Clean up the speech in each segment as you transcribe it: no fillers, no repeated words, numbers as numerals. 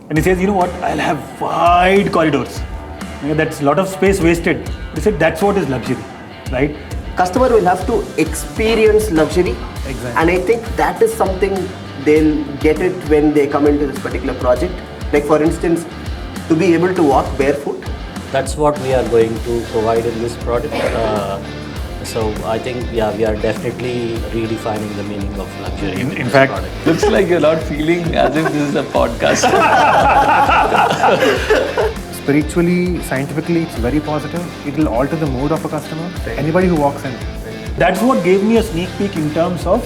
And he says, you know what, I'll have wide corridors. That's a lot of space wasted. He said, that's what is luxury, right? Customer will have to experience luxury. Exactly. And I think that is something they'll get it when they come into this particular project. Like for instance, to be able to walk barefoot. That's what we are going to provide in this product. So I think, we are definitely redefining the meaning of luxury. In fact, product. Looks like you're not feeling as if this is a podcast. Spiritually, scientifically, it's very positive. It will alter the mood of a customer. Anybody who walks in. that's what gave me a sneak peek in terms of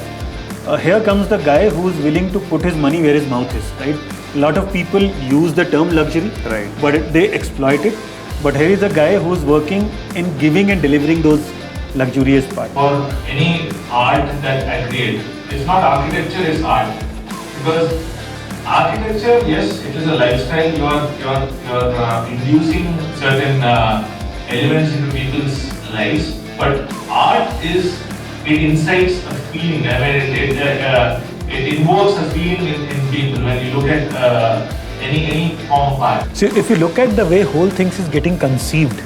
here comes the guy who's willing to put his money where his mouth is, right? A lot of people use the term luxury, Right. but they exploit it. But here is a guy who's working in giving and delivering those luxurious parts. For any art that I create, it's not architecture, it's art. Because architecture, yes, it is a lifestyle. You're inducing certain elements into people's lives. But art it incites a feeling. I mean, it invokes a feeling in people when you look at any form of art. So if you look at the way whole things is getting conceived,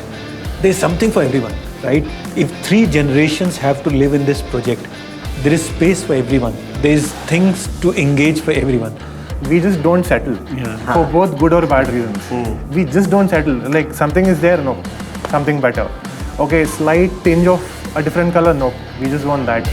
there's something for everyone, right? If 3 generations have to live in this project, there is space for everyone. There's things to engage for everyone. We just don't settle for both good or bad reasons. We just don't settle. Like something is there, no. Something better. Okay, slight tinge of a different color, no. We just want that.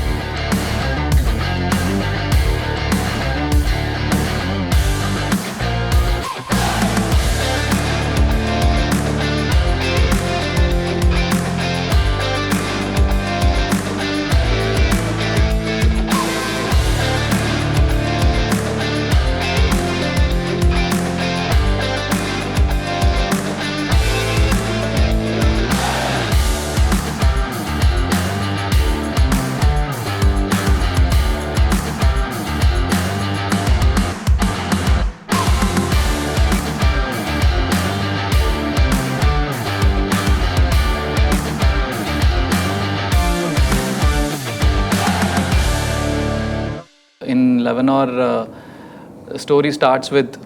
In Lebanon, story starts with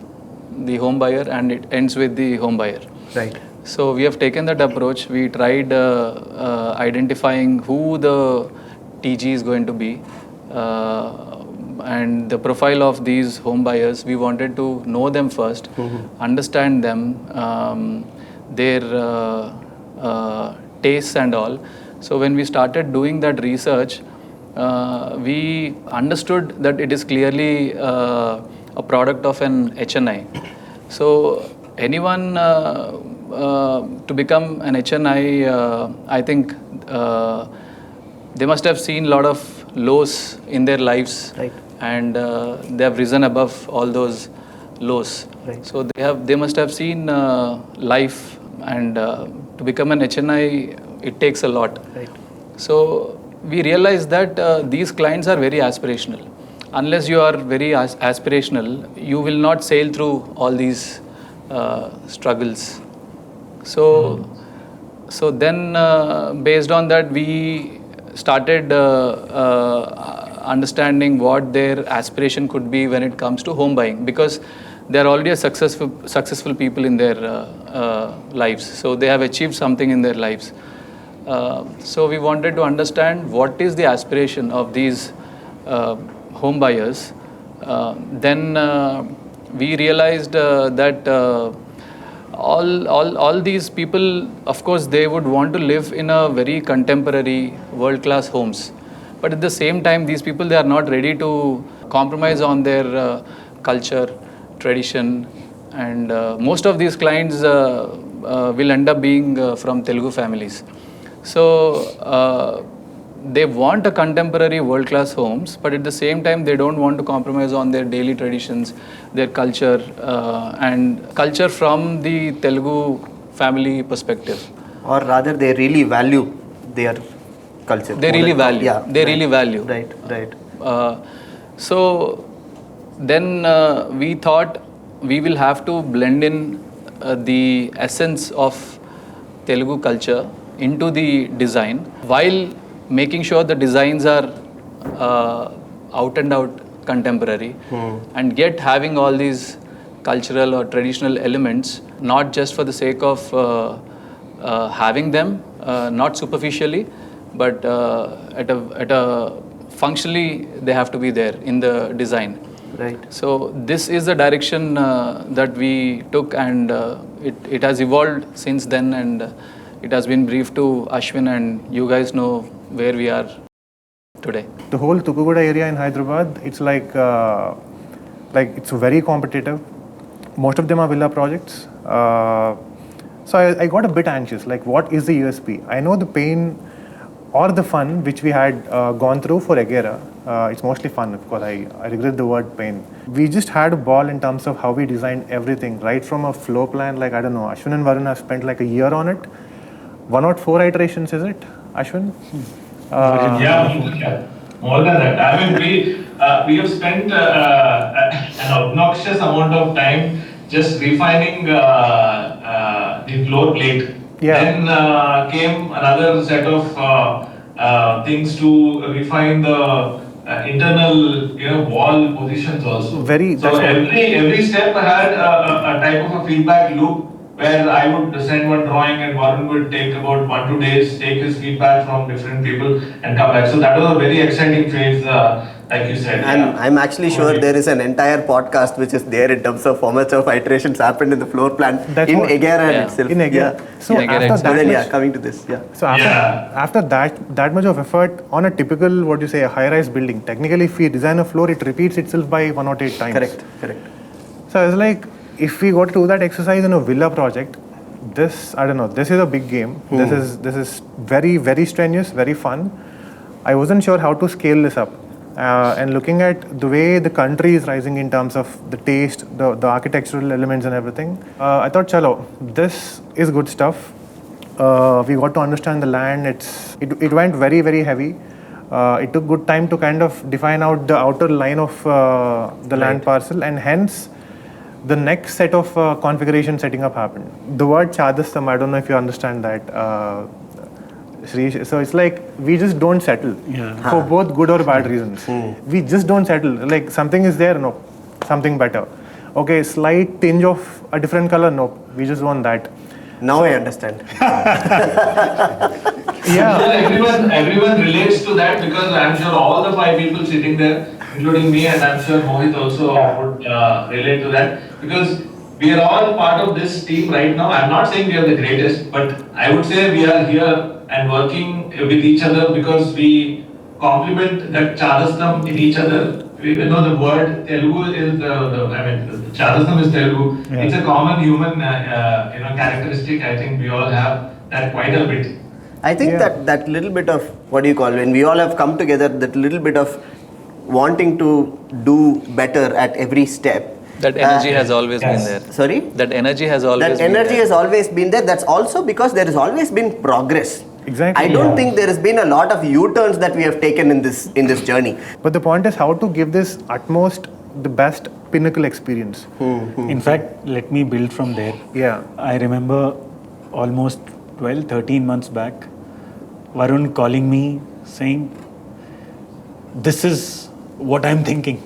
the home buyer and it ends with the home buyer. Right. So we have taken that approach. We tried identifying who the TG is going to be and the profile of these home buyers. We wanted to know them first, understand them, their tastes and all. So when we started doing that research, we understood that it is clearly a product of an HNI. So anyone to become an HNI, I think they must have seen a lot of lows in their lives, Right. and they have risen above all those lows. Right. So they must have seen life, and to become an HNI, it takes a lot. Right. So we realized that these clients are very aspirational. Unless you are very aspirational, you will not sail through all these struggles. So then based on that, we started understanding what their aspiration could be when it comes to home buying, because they are already a successful people in their lives. So they have achieved something in their lives. So we wanted to understand what is the aspiration of these home buyers. Then we realized that all these people, of course, they would want to live in a very contemporary, world-class homes. But at the same time, these people, they are not ready to compromise on their culture, tradition, and most of these clients will end up being from Telugu families. So they want a contemporary world-class homes, but at the same time they don't want to compromise on their daily traditions, their culture, and culture from the Telugu family perspective. Or rather, they really value their culture. They really value. Yeah. They right. really value. Right. Right. So then we thought we will have to blend in the essence of Telugu culture into the design while making sure the designs are out and out contemporary and yet having all these cultural or traditional elements, not just for the sake of having them, not superficially, but at a functionally they have to be there in the design. Right. So this is the direction that we took, and it has evolved since then, and it has been briefed to Ashwin, and you guys know where we are today. The whole Tukuguda area in Hyderabad, it's like it's very competitive. Most of them are villa projects. So I got a bit anxious, like what is the USP? I know the pain or the fun which we had gone through for Agera. It's mostly fun, of course. I regret the word pain. We just had a ball in terms of how we designed everything, right from a floor plan, like I don't know, Ashwin and Varun have spent like a year on it. 104 iterations, is it, Ashwin? Yeah, more than that. I mean, we have spent an obnoxious amount of time just refining the floor plate. Yeah. Then came another set of things to refine the internal, wall positions also. So every step had a type of a feedback loop where I would send one drawing and Varun would take about 1 to 2 days, take his feedback from different people and come back. So that was a very exciting phase, like you said. And I'm actually sure there is an entire podcast which is there in terms of how much of iterations happened in the floor plan in Agera itself. In Agera. So after that coming to this, So after that much of effort on a typical, what you say, a high-rise building, technically if we design a floor, it repeats itself by 108 times. Correct. So I was like, if we got to do that exercise in a villa project, this is a big game. This is very, very strenuous, very fun. I wasn't sure how to scale this up. And looking at the way the country is rising in terms of the taste, the architectural elements and everything, I thought, chalo, this is good stuff. We got to understand the land. It went very, very heavy. It took good time to kind of define out the outer line of the land parcel, and hence the next set of configuration setting up happened. The word Chadastam, I don't know if you understand that. Shreesh. So it's like we just don't settle for both good or bad reasons. We just don't settle. Like something is there, no, something better. Okay, slight tinge of a different color, no, we just want that. Now I understand. Everyone relates to that because I'm sure all the 5 people sitting there, including me, and I'm sure Mohit also would relate to that because we are all part of this team right now. I'm not saying we are the greatest, but I would say we are here and working with each other because we complement that Chadastam in each other. We know the word Telugu is the Chadastam is Telugu. Yeah. It's a common human characteristic. I think we all have that quite a bit. I think that little bit of, what do you call, when we all have come together, that little bit of wanting to do better at every step. That energy has always been there. Sorry? That energy has always been there. That energy has always been there. That's also because there has always been progress. Exactly. I don't think there has been a lot of U-turns that we have taken in this journey. But the point is how to give this utmost, the best pinnacle experience. In fact, let me build from there. Yeah. I remember almost 12, 13 months back, Varun calling me saying, this is what I'm thinking,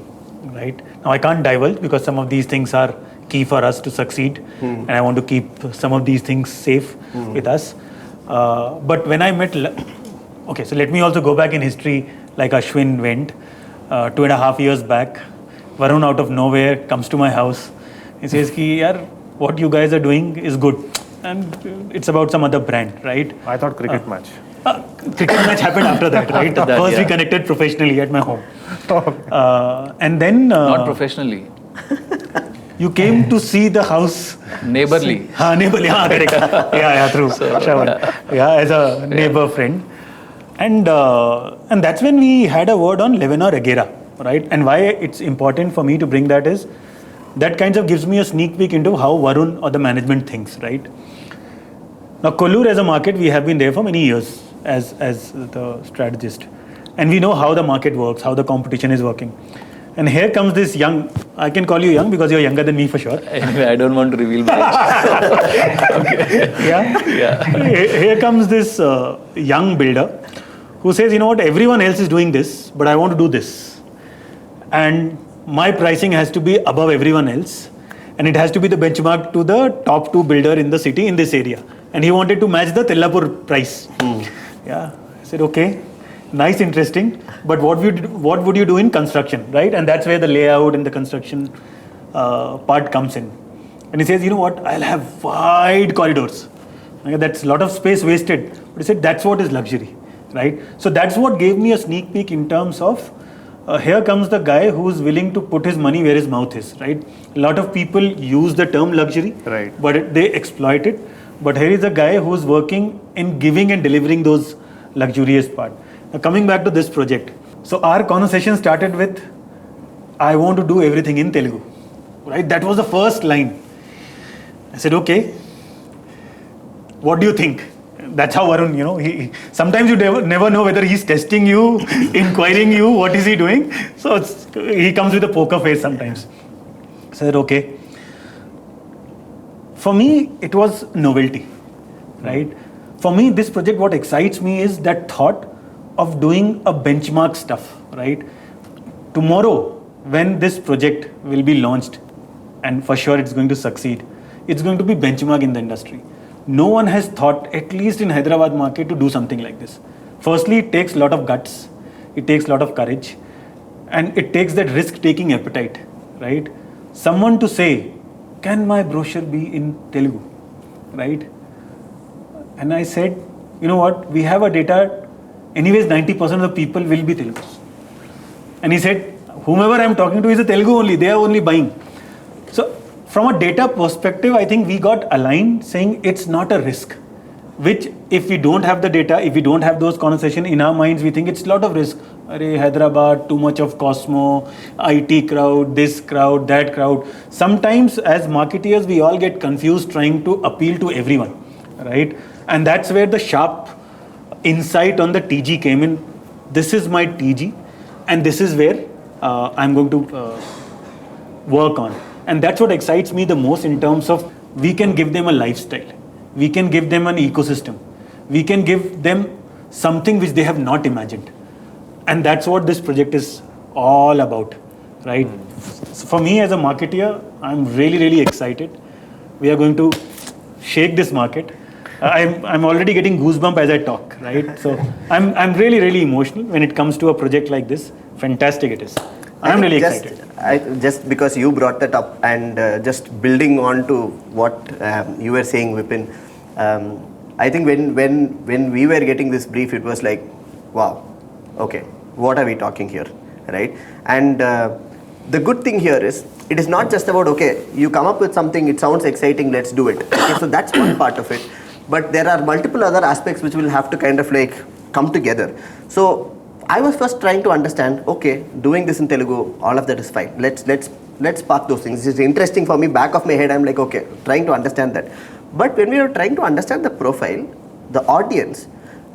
right? Now I can't divulge because some of these things are key for us to succeed and I want to keep some of these things safe with us. But when I met, okay, so let me also go back in history like Ashwin went 2.5 years back. Varun out of nowhere comes to my house. He says, yaar, what you guys are doing is good. And it's about some other brand, right? I thought cricket match. Cricket match happened after that, right? First we connected professionally at my home. And then... Not professionally. You came to see the house. Neighborly. Neighborly, correct. Yeah, true. As a neighbor friend. And that's when we had a word on Lebanon Agera, right? And why it's important for me to bring that is, that kind of gives me a sneak peek into how Varun or the management thinks, right? Now, Kollur as a market, we have been there for many years as the strategist. And we know how the market works, how the competition is working. And here comes this young, I can call you young because you're younger than me for sure. Anyway, I don't want to reveal my age. Here comes this young builder who says, you know what, everyone else is doing this, but I want to do this. And my pricing has to be above everyone else. and it has to be the benchmark to the top 2 builder in the city in this area. And he wanted to match the Tellapur price. Yeah, I said, okay, nice, interesting. But what would you do in construction, right? And that's where the layout and the construction part comes in. And he says, you know what, I'll have wide corridors. Okay, that's a lot of space wasted. But he said, that's what is luxury, right? So that's what gave me a sneak peek in terms of, here comes the guy who's willing to put his money where his mouth is, right? A lot of people use the term luxury, Right. but they exploit it. But here is a guy who's working in giving and delivering those luxurious part. Now coming back to this project. So our conversation started with, I want to do everything in Telugu, right? That was the first line. I said, okay, what do you think? That's how Varun, he sometimes you never know whether he's testing you, inquiring you, what is he doing? So he comes with a poker face sometimes. I said, okay. For me, it was novelty, right? For me, this project, what excites me is that thought of doing a benchmark stuff, right? Tomorrow, when this project will be launched, and for sure it's going to succeed, it's going to be benchmark in the industry. No one has thought, at least in Hyderabad market, to do something like this. Firstly, it takes a lot of guts, it takes a lot of courage, and it takes that risk-taking appetite, right? Someone to say, can my brochure be in Telugu, right? And I said, you know what, we have a data, anyways 90% of the people will be Telugu. And he said, whomever I'm talking to is a Telugu only, they are only buying. So from a data perspective, I think we got aligned saying it's not a risk, which if we don't have the data, if we don't have those conversations in our minds, we think it's a lot of risk. Arey, Hyderabad, too much of Cosmo, IT crowd, this crowd, that crowd. Sometimes as marketeers, we all get confused trying to appeal to everyone, right? And that's where the sharp insight on the TG came in. This is my TG, and this is where I'm going to work on. And that's what excites me the most in terms of we can give them a lifestyle. We can give them an ecosystem. We can give them something which they have not imagined. And that's what this project is all about, right? So for me as a marketeer, I'm really, really excited. We are going to shake this market. I'm already getting goosebumps as I talk, right? So I'm really, really emotional when it comes to a project like this. Fantastic it is. I'm really excited. Just because you brought that up and just building on to what you were saying, Vipin, I think when we were getting this brief, it was like, wow, okay, what are we talking here, right? And the good thing here is, it is not just about, okay, you come up with something, it sounds exciting, let's do it. Okay, so that's one part of it. But there are multiple other aspects which will have to kind of like come together. So I was first trying to understand, okay, doing this in Telugu, all of that is fine. Let's park those things. This is interesting for me. Back of my head, I'm like, okay, trying to understand that. But when we were trying to understand the profile, the audience,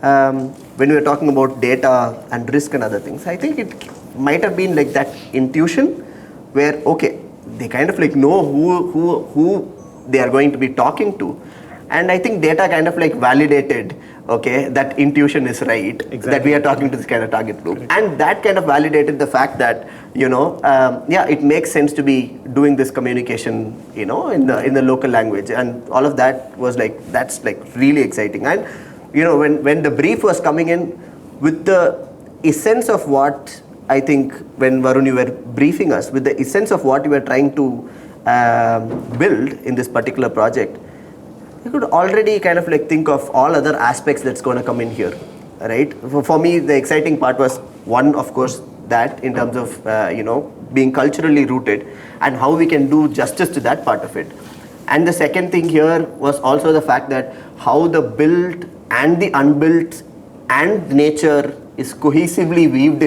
when we were talking about data and risk and other things, I think it might have been like that intuition where, okay, they kind of like know who they are going to be talking to. And I think data kind of like validated, okay, that intuition is right, that we are talking to this kind of target group. Correct. And that kind of validated the fact that, yeah, it makes sense to be doing this communication, in the local language. And all of that was like, that's like really exciting. And, when the brief was coming in with the essence of what I think when Varun, you were briefing us, with the essence of what you were trying to build in this particular project, you could already kind of like think of all other aspects that's going to come in here, right? For me, the exciting part was one, of course, that in terms of, being culturally rooted and how we can do justice to that part of it. And the second thing here was also the fact that how the built and the unbuilt and nature is cohesively weaved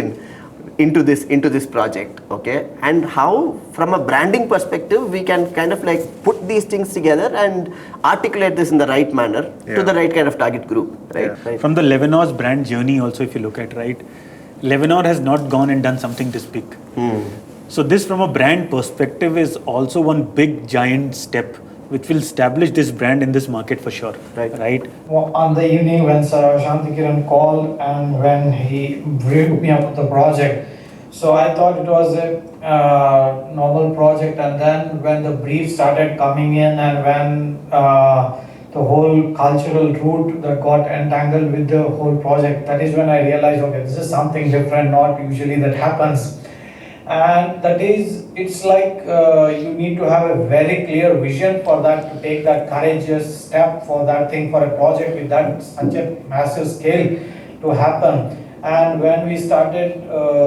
into this project, okay? And how from a branding perspective we can kind of like put these things together and articulate this in the right manner to the right kind of target group, right? Yeah. Right. From the Levanor's brand journey also, if you look at, right, Levanor has not gone and done something this big. So this from a brand perspective is also one big giant step which will establish this brand in this market for sure, right? Well, on the evening when Sir Shantikiran called and when he briefed me up with the project, so I thought it was normal project, and then when the brief started coming in, and when the whole cultural route that got entangled with the whole project, that is when I realized, okay, this is something different, not usually that happens. And that is, it's like you need to have a very clear vision for that, to take that courageous step for that thing, for a project with that such a massive scale to happen. And when we started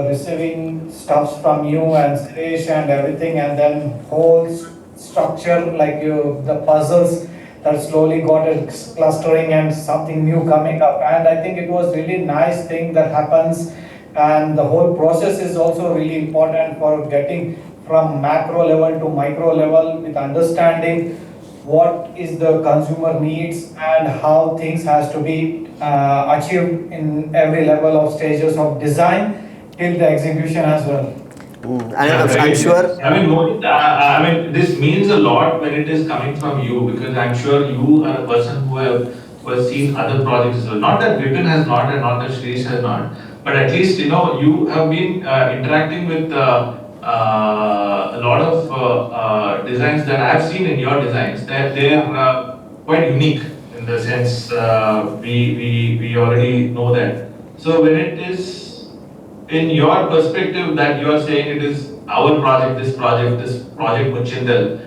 receiving stuffs from you and Suresh and everything, and then whole structure, like the puzzles that slowly got it clustering and something new coming up. And I think it was really nice thing that happens. And the whole process is also really important for getting from macro level to micro level, with understanding what is the consumer needs and how things has to be achieved in every level of stages of design till the execution as well. And Yeah, I'm sure. I mean, Mohit, I mean, this means a lot when it is coming from you, because I'm sure you are a person who has seen other projects as well. Not that Vipin has not, and not that Shreesh has not, but at least you have been interacting with a lot of designs that I've seen in your designs. That they are quite unique in the sense we already know that. So when it is in your perspective that you are saying it is our project, this project Muchindal,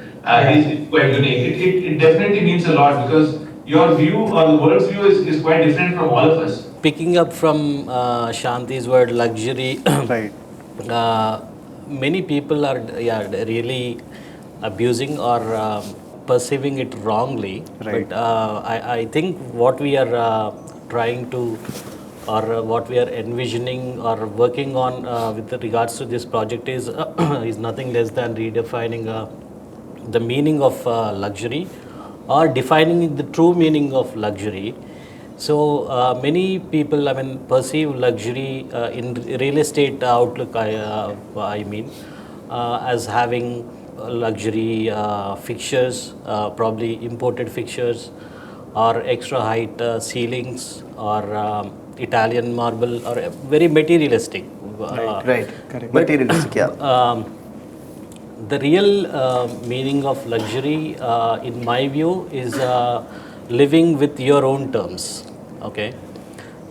is quite unique. It definitely means a lot, because your view or the world's view is quite different from all of us. Picking up from Shanti's word luxury, Right. many people are really abusing or perceiving it wrongly. Right. But I think what we are trying to, or what we are envisioning or working on with regards to this project is is nothing less than redefining the meaning of luxury, or defining the true meaning of luxury. So many people, I mean, perceive luxury in real estate outlook. I mean, as having luxury fixtures, probably imported fixtures, or extra height ceilings, or Italian marble, or very materialistic. Right. Correct. Materialistic, yeah. The real meaning of luxury, in my view, is living with your own terms. Okay.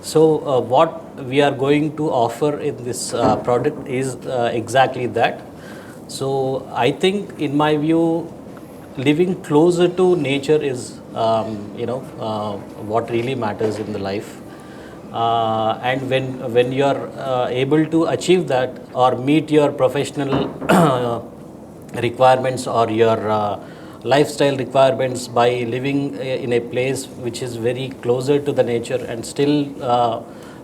So what we are going to offer in this product is exactly that. So I think, in my view, living closer to nature is what really matters in the life. And when you are able to achieve that, or meet your professional requirements, or your lifestyle requirements, by living in a place which is very closer to the nature, and still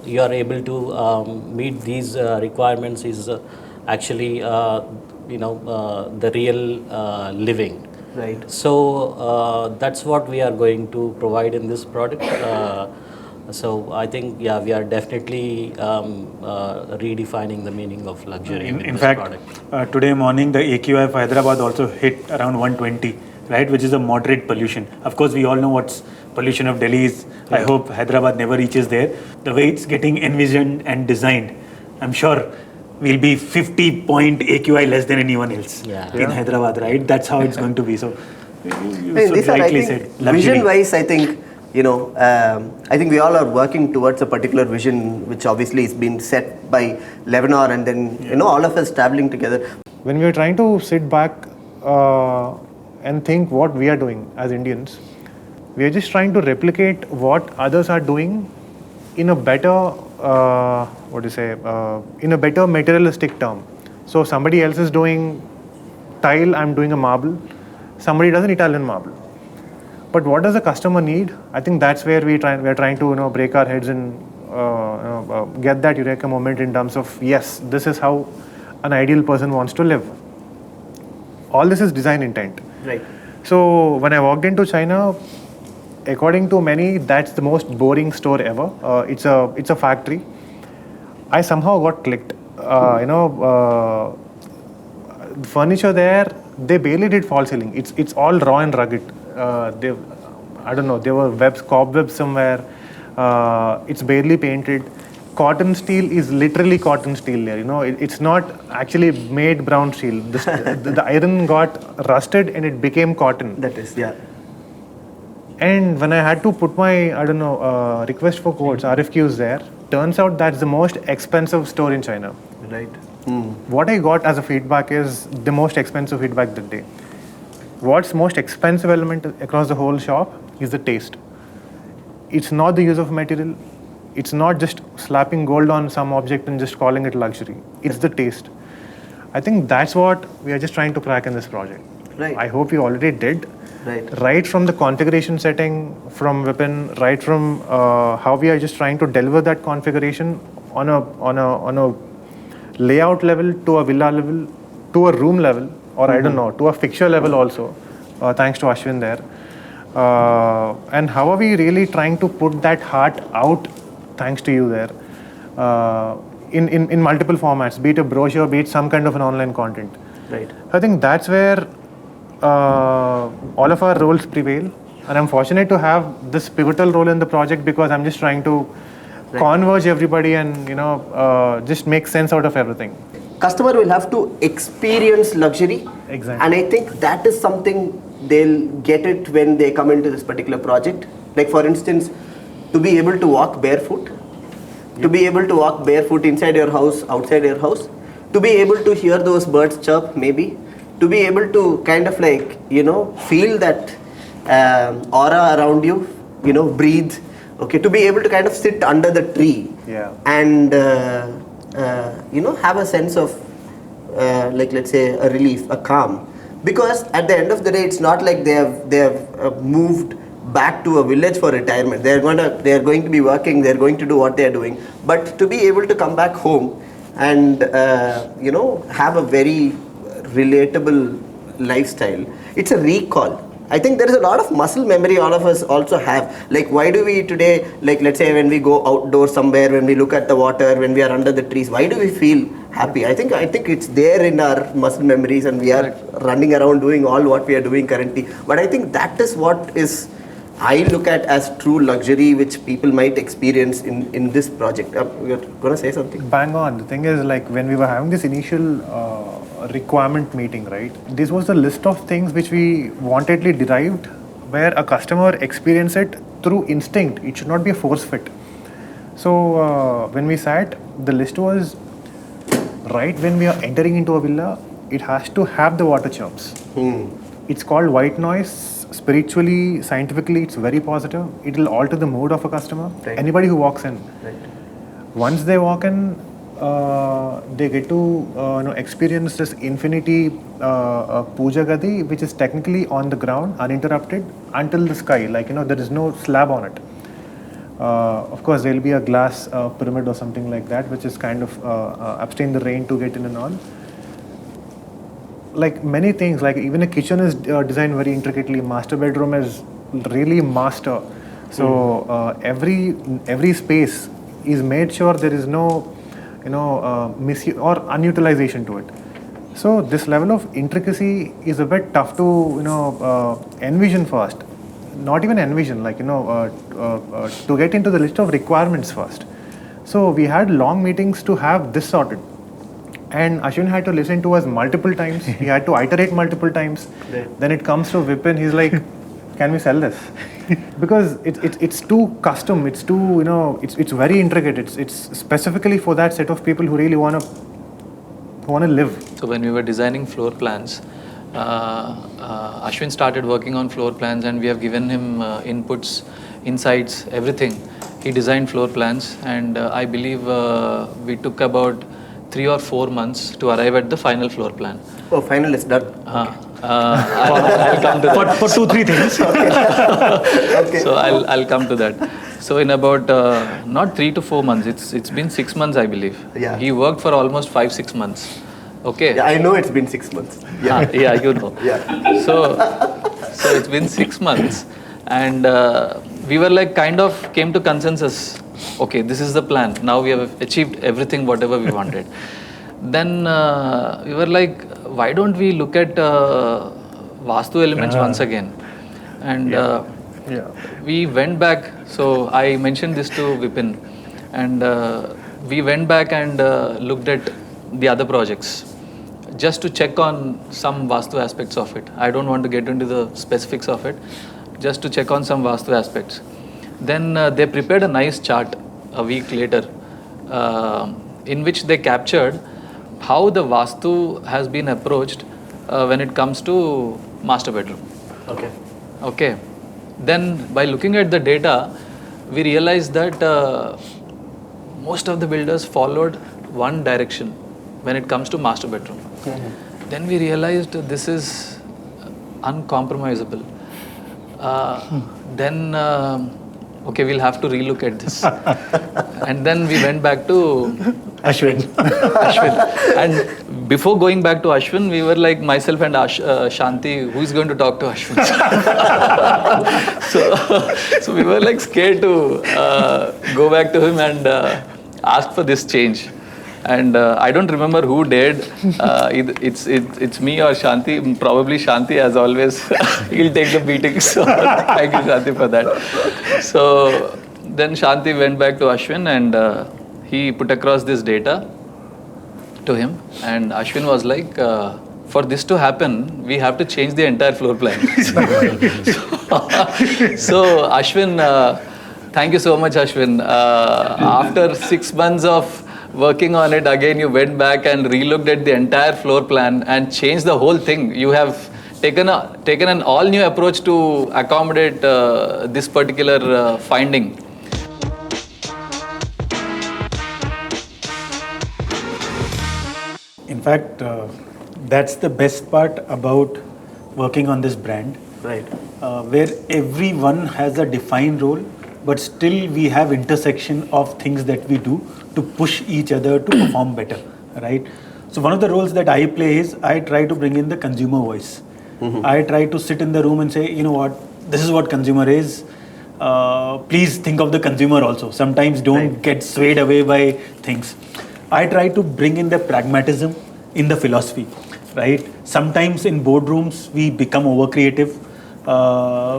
you are able to meet these requirements, is actually the real living. Right. So that's what we are going to provide in this product. So I think, we are definitely redefining the meaning of luxury with In this fact, product. today morning the AQI for Hyderabad also hit around 120, right, which is a moderate pollution. Of course, we all know what's pollution of Delhi is. I hope Hyderabad never reaches there. The way it's getting envisioned and designed, I'm sure we'll be 50 point AQI less than anyone else in Hyderabad, right? That's how it's going to be. So you so These are, I rightly think, said, luxury. vision-wise, I think, I think we all are working towards a particular vision, which obviously is being set by Lebanon, and then, all of us traveling together. When we are trying to sit back and think what we are doing as Indians, we are just trying to replicate what others are doing in a better, in a better materialistic term. So somebody else is doing tile, I'm doing a marble. Somebody does an Italian marble. But what does the customer need? I think that's where we are trying to break our heads and get that eureka moment in terms of, yes, this is how an ideal person wants to live. All this is design intent. Right. So when I walked into China, according to many, that's the most boring store ever. It's a factory. I somehow got clicked. The furniture there, they barely did false ceiling. It's all raw and rugged. There were cobwebs somewhere. It's barely painted. cotton steel is literally cotton steel there. It's not actually made brown steel. The iron got rusted and it became cotton. That is, yeah. And when I had to put my, request for quotes, RFQs there, turns out that's the most expensive store in China. Right. What I got as a feedback is the most expensive feedback that day. What's most expensive element across the whole shop is the taste. It's not the use of material. It's not just slapping gold on some object and just calling it luxury. It's the taste. I think that's what we are just trying to crack in this project. Right. I hope we already did. Right. From the configuration setting, from Vipin, right from how we are just trying to deliver that configuration on a layout level, to a villa level, to a room level, or I don't know, to a fixture level also, thanks to Ashwin there. And how are we really trying to put that heart out, thanks to you there, in multiple formats, be it a brochure, be it some kind of an online content. Right. I think that's where all of our roles prevail, and I'm fortunate to have this pivotal role in the project because I'm just trying to converge everybody and just make sense out of everything. Customer will have to experience luxury. Exactly. And I think that is something they'll get it when they come into this particular project. Like for instance, to be able to walk barefoot, to be able to walk barefoot inside your house, outside your house, to be able to hear those birds chirp maybe, to be able to kind of feel that aura around you, breathe, okay, to be able to kind of sit under the tree and have a sense of let's say a relief, a calm, because at the end of the day it's not like they have moved back to a village for retirement. They are going to be working, they are going to do what they are doing, but to be able to come back home and have a very relatable lifestyle, it's a recall. I think there is a lot of muscle memory all of us also have. Like why do we today, like let's say when we go outdoors somewhere, when we look at the water, when we are under the trees, why do we feel happy? I think it's there in our muscle memories, and we are running around doing all what we are doing currently. But I think that is what is I look at as true luxury, which people might experience in this project. You're going to say something? Bang on. The thing is, like when we were having this initial requirement meeting, right? This was the list of things which we wantedly derived, where a customer experience it through instinct. It should not be a force fit. So when we sat, the list was right when we are entering into a villa, it has to have the water chirps. It's called white noise. Spiritually, scientifically, it's very positive. It will alter the mood of a customer. Right. Anybody who walks in. Right. Once they walk in, they get to experience this infinity puja gadi, which is technically on the ground, uninterrupted, until the sky. Like, there is no slab on it. Of course, there will be a glass pyramid or something like that, which is kind of abstain the rain to get in and all. Like many things, like even a kitchen is designed very intricately. Master bedroom is really master. So every space is made sure there is no misuse or unutilization to it. So this level of intricacy is a bit tough to envision first. Not even envision, like to get into the list of requirements first. So we had long meetings to have this sorted. And Ashwin had to listen to us multiple times. He had to iterate multiple times. Then it comes to Vipin. He's like, "Can we sell this?" Because it's too custom. It's too it's very intricate. It's specifically for that set of people who really wanna live. So when we were designing floor plans, Ashwin started working on floor plans, and we have given him inputs, insights, everything. He designed floor plans, and I believe we took about 3 or 4 months to arrive at the final floor plan. Oh, final is done. I'll come to that. For 2-3 things. Okay. So I'll come to that. So in about not 3 to 4 months, it's been 6 months, I believe. Yeah. He worked for almost 5-6 months. Okay. Yeah, I know it's been 6 months. Yeah. Yeah, you know. Yeah. So it's been 6 months, and we were like kind of came to consensus. Okay, this is the plan. Now we have achieved everything, whatever we wanted. Then we were like, why don't we look at Vastu elements once again? And we went back. So I mentioned this to Vipin, and we went back and looked at the other projects just to check on some Vastu aspects of it. I don't want to get into the specifics of it, just to check on some Vastu aspects. Then they prepared a nice chart a week later in which they captured how the Vastu has been approached when it comes to master bedroom. Okay. Okay. Then by looking at the data, we realized that most of the builders followed one direction when it comes to master bedroom. Then we realized this is uncompromisable. Then, okay, we'll have to relook at this. And then we went back to Ashwin. Ashwin. And before going back to Ashwin, we were like myself and Shanti, who is going to talk to Ashwin? so we were like scared to go back to him and ask for this change. And I don't remember who dared. It's me or Shanti. Probably Shanti, as always. He'll take the beating. So thank you, Shanti, for that. So then Shanti went back to Ashwin and he put across this data to him. And Ashwin was like, for this to happen, we have to change the entire floor plan. So Ashwin, thank you so much, Ashwin. After 6 months of working on it, again you went back and relooked at the entire floor plan and changed the whole thing. You have taken an all new approach to accommodate this particular finding. In fact, that's the best part about working on this brand, Right. where everyone has a defined role, but still we have intersection of things that we do to push each other to perform better, right? So one of the roles that I play is I try to bring in the consumer voice. I try to sit in the room and say, you know what, this is what consumer is. Please think of the consumer also. Sometimes don't get swayed away by things. I try to bring in the pragmatism in the philosophy, right? Sometimes in boardrooms we become over creative.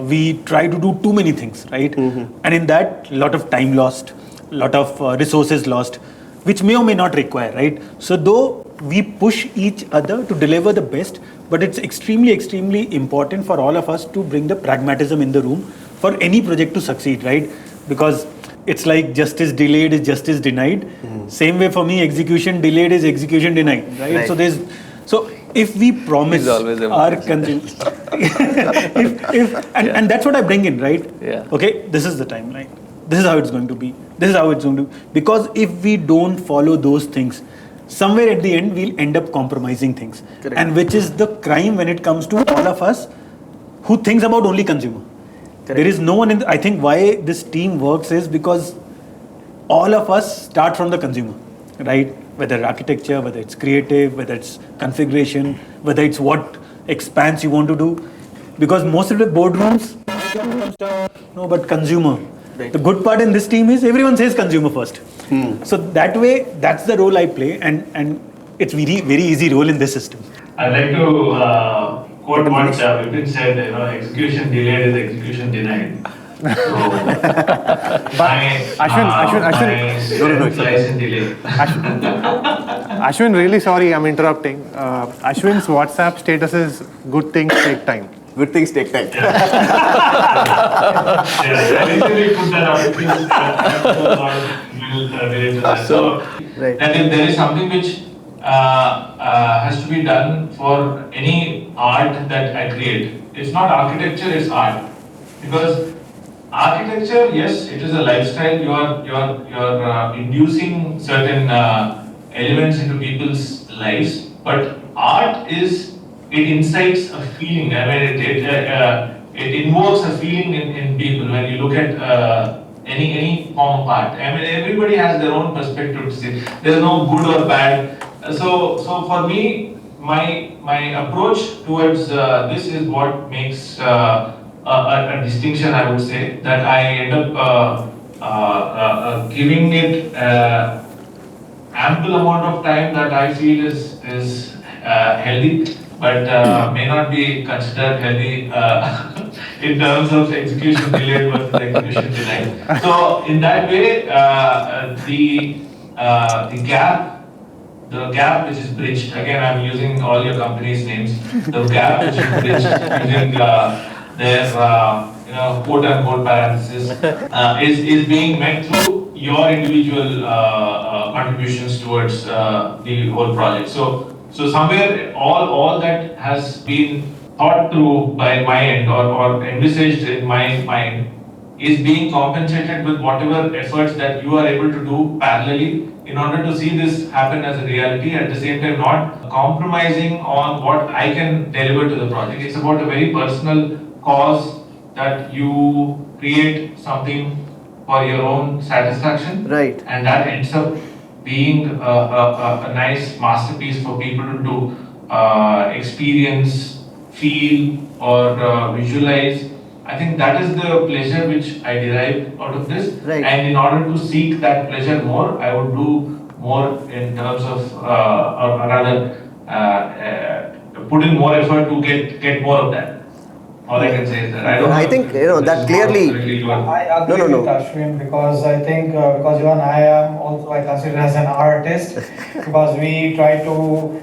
We try to do too many things, right? And in that, lot of time lost, lot of resources lost, which may or may not require, right? So though we push each other to deliver the best, but it's extremely, extremely important for all of us to bring the pragmatism in the room for any project to succeed, right? Because it's like justice delayed is justice denied. Same way for me, execution delayed is execution denied, right? So if we promise our consumers, and that's what I bring in, right? Yeah. Okay, this is the timeline. This is how it's going to be. This is how it's going to be. Because if we don't follow those things, somewhere at the end we'll end up compromising things. Correct. And which is the crime when it comes to all of us who thinks about only consumer. There is no one I think why this team works is because all of us start from the consumer, right? Whether architecture, whether it's creative, whether it's configuration, whether it's what expanse you want to do. Because most of the boardrooms, no, but consumer. Right. The good part in this team is everyone says consumer first. So that way, that's the role I play, and it's very, very easy role in this system. I'd like to quote what Vipin said, execution delayed is execution denied. So, my strength lies in delay. Ashwin, really sorry, I'm interrupting. Ashwin's WhatsApp status is good things take time. Good things take time. I usually put that out because so Right. that if there is something which has to be done for any art that I create, it's not architecture, it's art. Because architecture, yes, it is a lifestyle. You're inducing certain elements into people's lives, but art it incites a feeling. I mean, it invokes a feeling in people when you look at any form of art. I mean, everybody has their own perspective to see. There's no good or bad. So for me, my approach towards this is what makes a distinction, I would say, that I end up giving it ample amount of time that I feel is healthy, but may not be considered healthy in terms of execution delayed versus execution denied. So in that way, the gap which is bridged, again I'm using all your company's names, the gap which is bridged using their quote unquote parenthesis is being met through your individual contributions towards the whole project. So somewhere all that has been thought through by my end or envisaged in my mind is being compensated with whatever efforts that you are able to do parallelly in order to see this happen as a reality, at the same time not compromising on what I can deliver to the project. It's about a very personal cause that you create something for your own satisfaction, Right. and that ends up being a nice masterpiece for people to experience, feel, or visualize. I think that is the pleasure which I derive out of this. Right. And in order to seek that pleasure more, I would do more in terms of, or rather, put in more effort to get more of that. All I can say is that I don't. I think that clearly. I agree with Ashwin, because I think because even I am also, I consider as an artist, because we try to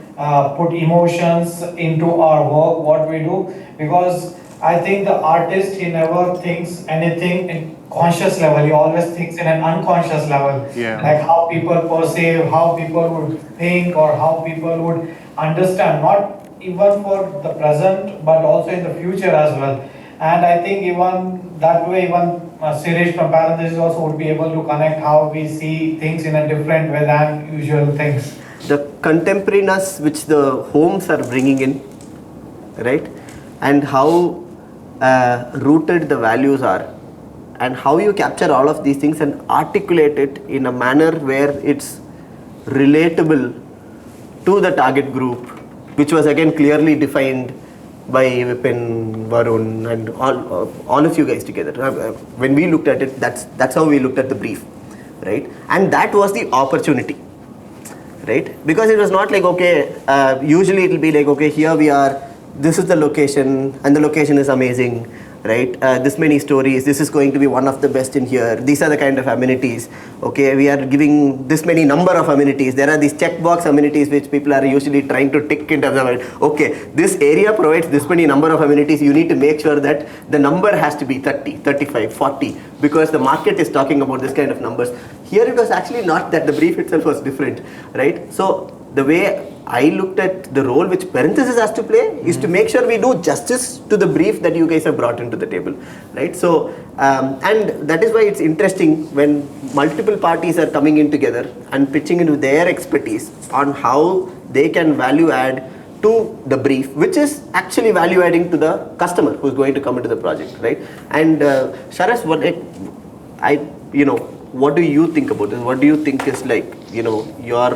put emotions into our work, what we do, because I think the artist, he never thinks anything in conscious level, he always thinks in an unconscious level. Yeah. Like how people perceive, how people would think, or how people would understand, not even for the present but also in the future as well. And I think even that way, even Sirish from Parenthesis also would be able to connect how we see things in a different way than usual things. The contemporariness which the homes are bringing in, right, and how rooted the values are, and how you capture all of these things and articulate it in a manner where it's relatable to the target group, which was again clearly defined by Vipin, Varun, and all of you guys together. When we looked at it, that's how we looked at the brief, right? And that was the opportunity, right? Because it was not like, okay, usually it will be like, okay, here we are, this is the location, and the location is amazing, right? This many stories, this is going to be one of the best in here, these are the kind of amenities, okay, we are giving this many number of amenities, there are these checkbox amenities which people are usually trying to tick in terms of, okay, this area provides this many number of amenities, you need to make sure that the number has to be 30, 35, 40, because the market is talking about this kind of numbers. Here it was actually not that, the brief itself was different, right? So the way I looked at the role which Parenthesis has to play is to make sure we do justice to the brief that you guys have brought into the table, right? So, and that is why it's interesting when multiple parties are coming in together and pitching into their expertise on how they can value add to the brief, which is actually value adding to the customer who's going to come into the project, right? And Sharas, what do you think about this? What do you think is like, your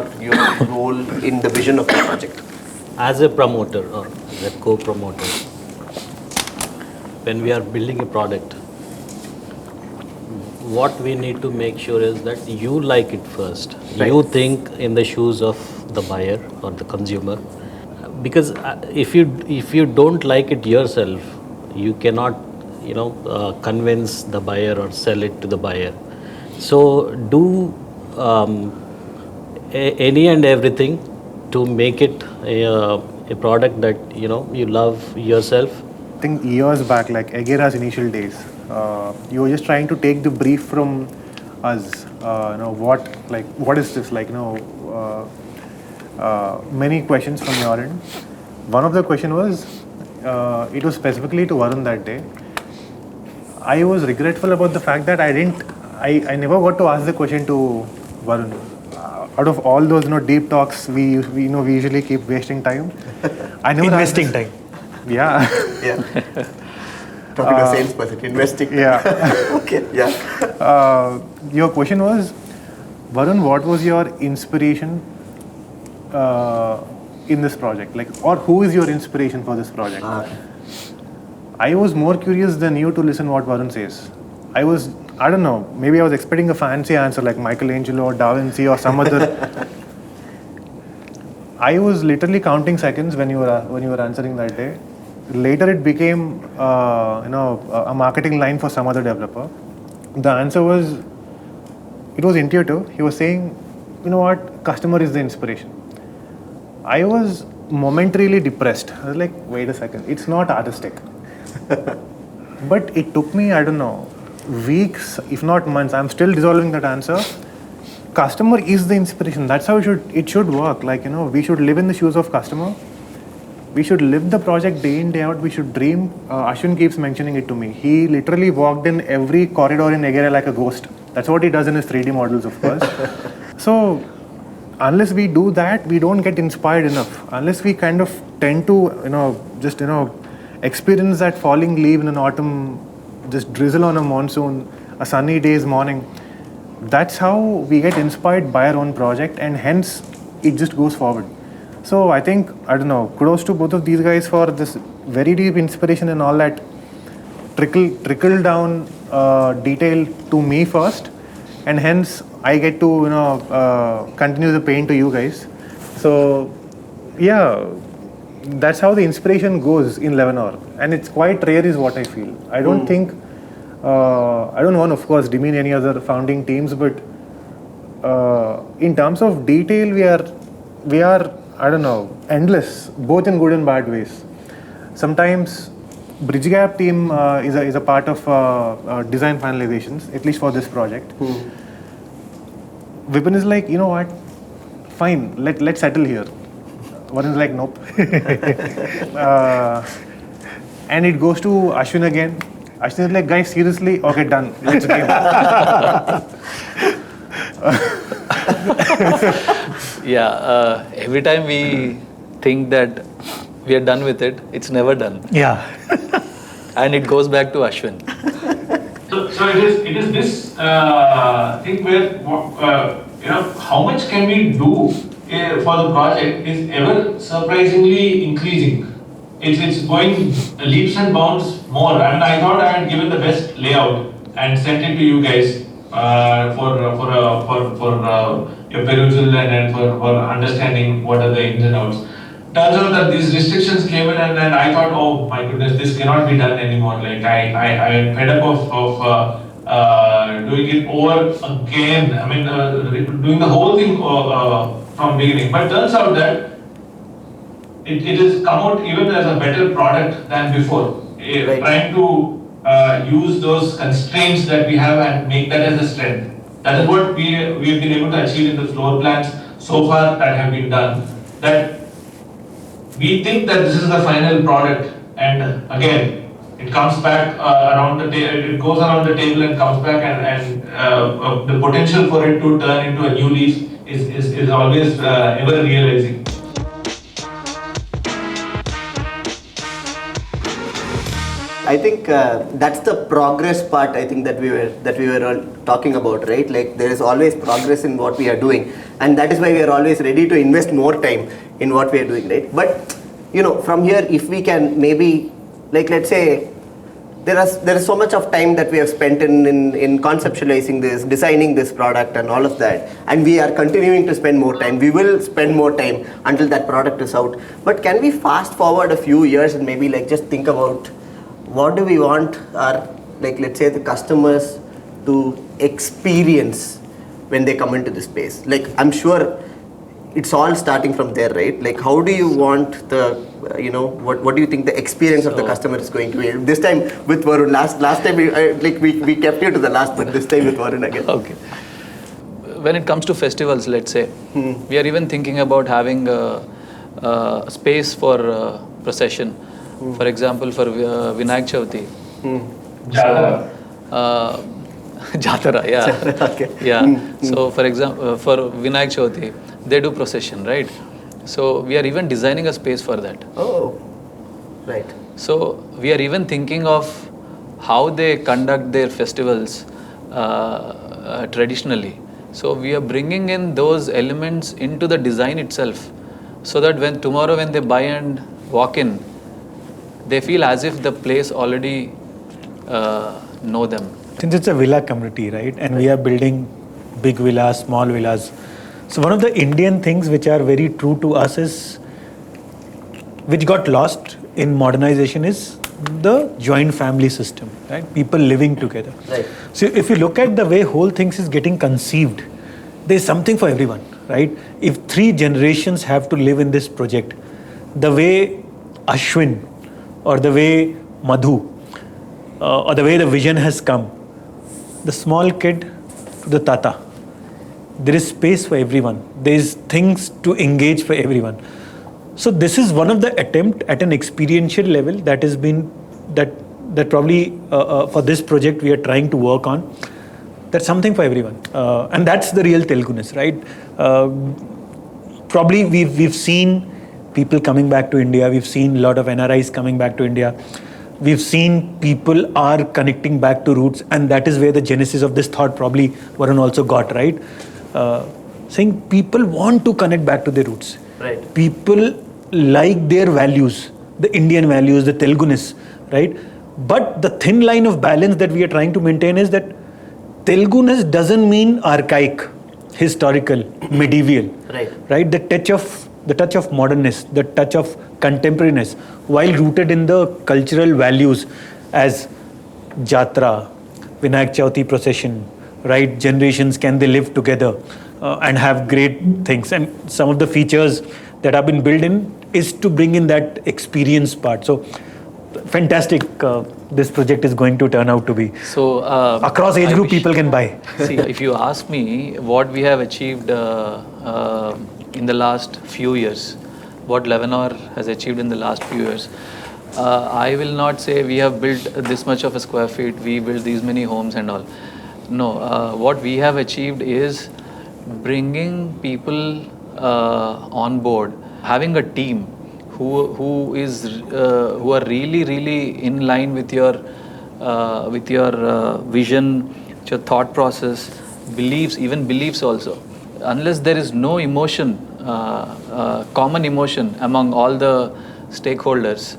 role in the vision of the project? As a promoter or as a co-promoter, when we are building a product, what we need to make sure is that you like it first. Right. You think in the shoes of the buyer or the consumer, because if you don't like it yourself, you cannot convince the buyer or sell it to the buyer. So do any and everything to make it a product that you love yourself. I think years back, like Agera's initial days, you were just trying to take the brief from us. What is this? Many questions from your end. One of the question was, it was specifically to Varun that day. I was regretful about the fact that I never got to ask the question to Varun. Out of all those deep talks, we usually keep wasting time. I never investing time. Yeah. Yeah. Talking to a salesperson, investing. Yeah. Okay. Yeah. Your question was, Varun, what was your inspiration in this project? Or who is your inspiration for this project? I was more curious than you to listen what Varun says. I don't know, maybe I was expecting a fancy answer like Michelangelo or Da Vinci or some other. I was literally counting seconds when you were answering that day. Later it became a marketing line for some other developer. The answer was, it was intuitive. He was saying, you know what, customer is the inspiration. I was momentarily depressed. I was like, wait a second, it's not artistic. But it took me, I don't know, weeks, if not months. I'm still dissolving that answer. Customer is the inspiration. That's how it should work. Like, you know, we should live in the shoes of customer. We should live the project day in, day out. We should dream. Ashwin keeps mentioning it to me. He literally walked in every corridor in Nigeria like a ghost. That's what he does in his 3D models, of course. So, unless we do that, we don't get inspired enough. Unless we kind of tend to, just experience that falling leaf in an autumn, just drizzle on a monsoon, a sunny day's morning. That's how we get inspired by our own project, and hence it just goes forward. So I think, kudos to both of these guys for this very deep inspiration and all that trickle down detail to me first, and hence I get to continue the pain to you guys. So yeah, that's how the inspiration goes in 11-hour, and it's quite rare is what I feel. I don't think I don't want, of course, demean any other founding teams, but in terms of detail, we are endless, both in good and bad ways. Sometimes Bridge Gap team is a part of design finalizations, at least for this project. Vipin is like, you know what, fine, let's settle here. Varun is like, nope. And it goes to Ashwin again. Ashwin is like, guys, seriously? Okay, done. Let's game. Yeah, every time we think that we are done with it, it's never done. Yeah. And it goes back to Ashwin. So it is this thing where how much can we do for the project is ever surprisingly increasing. It's going leaps and bounds more. And I thought I had given the best layout and sent it to you guys for your perusal and for understanding what are the ins and outs. Turns out that these restrictions came in, and I thought, oh my goodness, this cannot be done anymore. Like I am fed up of doing it over again. I mean, doing the whole thing from beginning. But turns out that it has come out even as a better product than before. Right. Trying to use those constraints that we have and make that as a strength. That is what we've been able to achieve in the floor plans so far that have been done. That we think that this is the final product, and again, it comes back around the table. It goes around the table and comes back, and the potential for it to turn into a new leaf is always ever realizing. I think that's the progress part. I think that we were all talking about, right? Like there is always progress in what we are doing, and that is why we are always ready to invest more time in what we are doing, right? But from here, if we can maybe, like let's say, there is so much of time that we have spent in conceptualizing this, designing this product, and all of that, and we are continuing to spend more time. We will spend more time until that product is out. But can we fast forward a few years and maybe like just think about what do we want our, like let's say, the customers to experience when they come into this space? Like I'm sure it's all starting from there, right? Like how do you want the, what do you think the experience of the customer is going to be? This time with Varun, last time we kept you to the last, but this time with Varun again. Okay. When it comes to festivals, let's say, we are even thinking about having a space for procession. For example, for Vinayak Chavati. Jatara. Jatara, yeah. Okay. Yeah. So, for example, for Vinayak Chavati, they do procession, right? So, we are even designing a space for that. Oh, right. So, we are even thinking of how they conduct their festivals traditionally. So, we are bringing in those elements into the design itself, so that when tomorrow when they buy and walk in, they feel as if the place already know them. Since it's a villa community, right, and we are building big villas, small villas. So one of the Indian things which are very true to us is, which got lost in modernization, is the joint family system, right? People living together. Right. So if you look at the way whole things is getting conceived, there's something for everyone, right? If 3 generations have to live in this project, the way Ashwin or the way Madhu or the way the vision has come, the small kid to the tata, there is space for everyone. There is things to engage for everyone. So this is one of the attempt at an experiential level that has been that probably for this project we are trying to work on. That's something for everyone, and that's the real Teluguness, right? Probably we've seen people coming back to India. We've seen a lot of NRIs coming back to India. We've seen people are connecting back to roots, and that is where the genesis of this thought probably Varun also got, right? Saying people want to connect back to their roots. Right. People like their values, the Indian values, the Teluguness, right? But the thin line of balance that we are trying to maintain is that Teluguness doesn't mean archaic, historical, medieval, right? The touch of modernness, the touch of contemporariness, while rooted in the cultural values as Jatra, Vinayak Chauthi procession, right? Generations, can they live together and have great things? And some of the features that have been built in is to bring in that experience part. So fantastic this project is going to turn out to be. So across age group people can buy. See, if you ask me what we have achieved in the last few years, what Lebanon has achieved in the last few years, I will not say we have built this much of a square feet, we built these many homes and all. No, what we have achieved is bringing people on board, having a team who are really in line with your vision, your thought process, beliefs also. Unless there is no emotion, common emotion among all the stakeholders,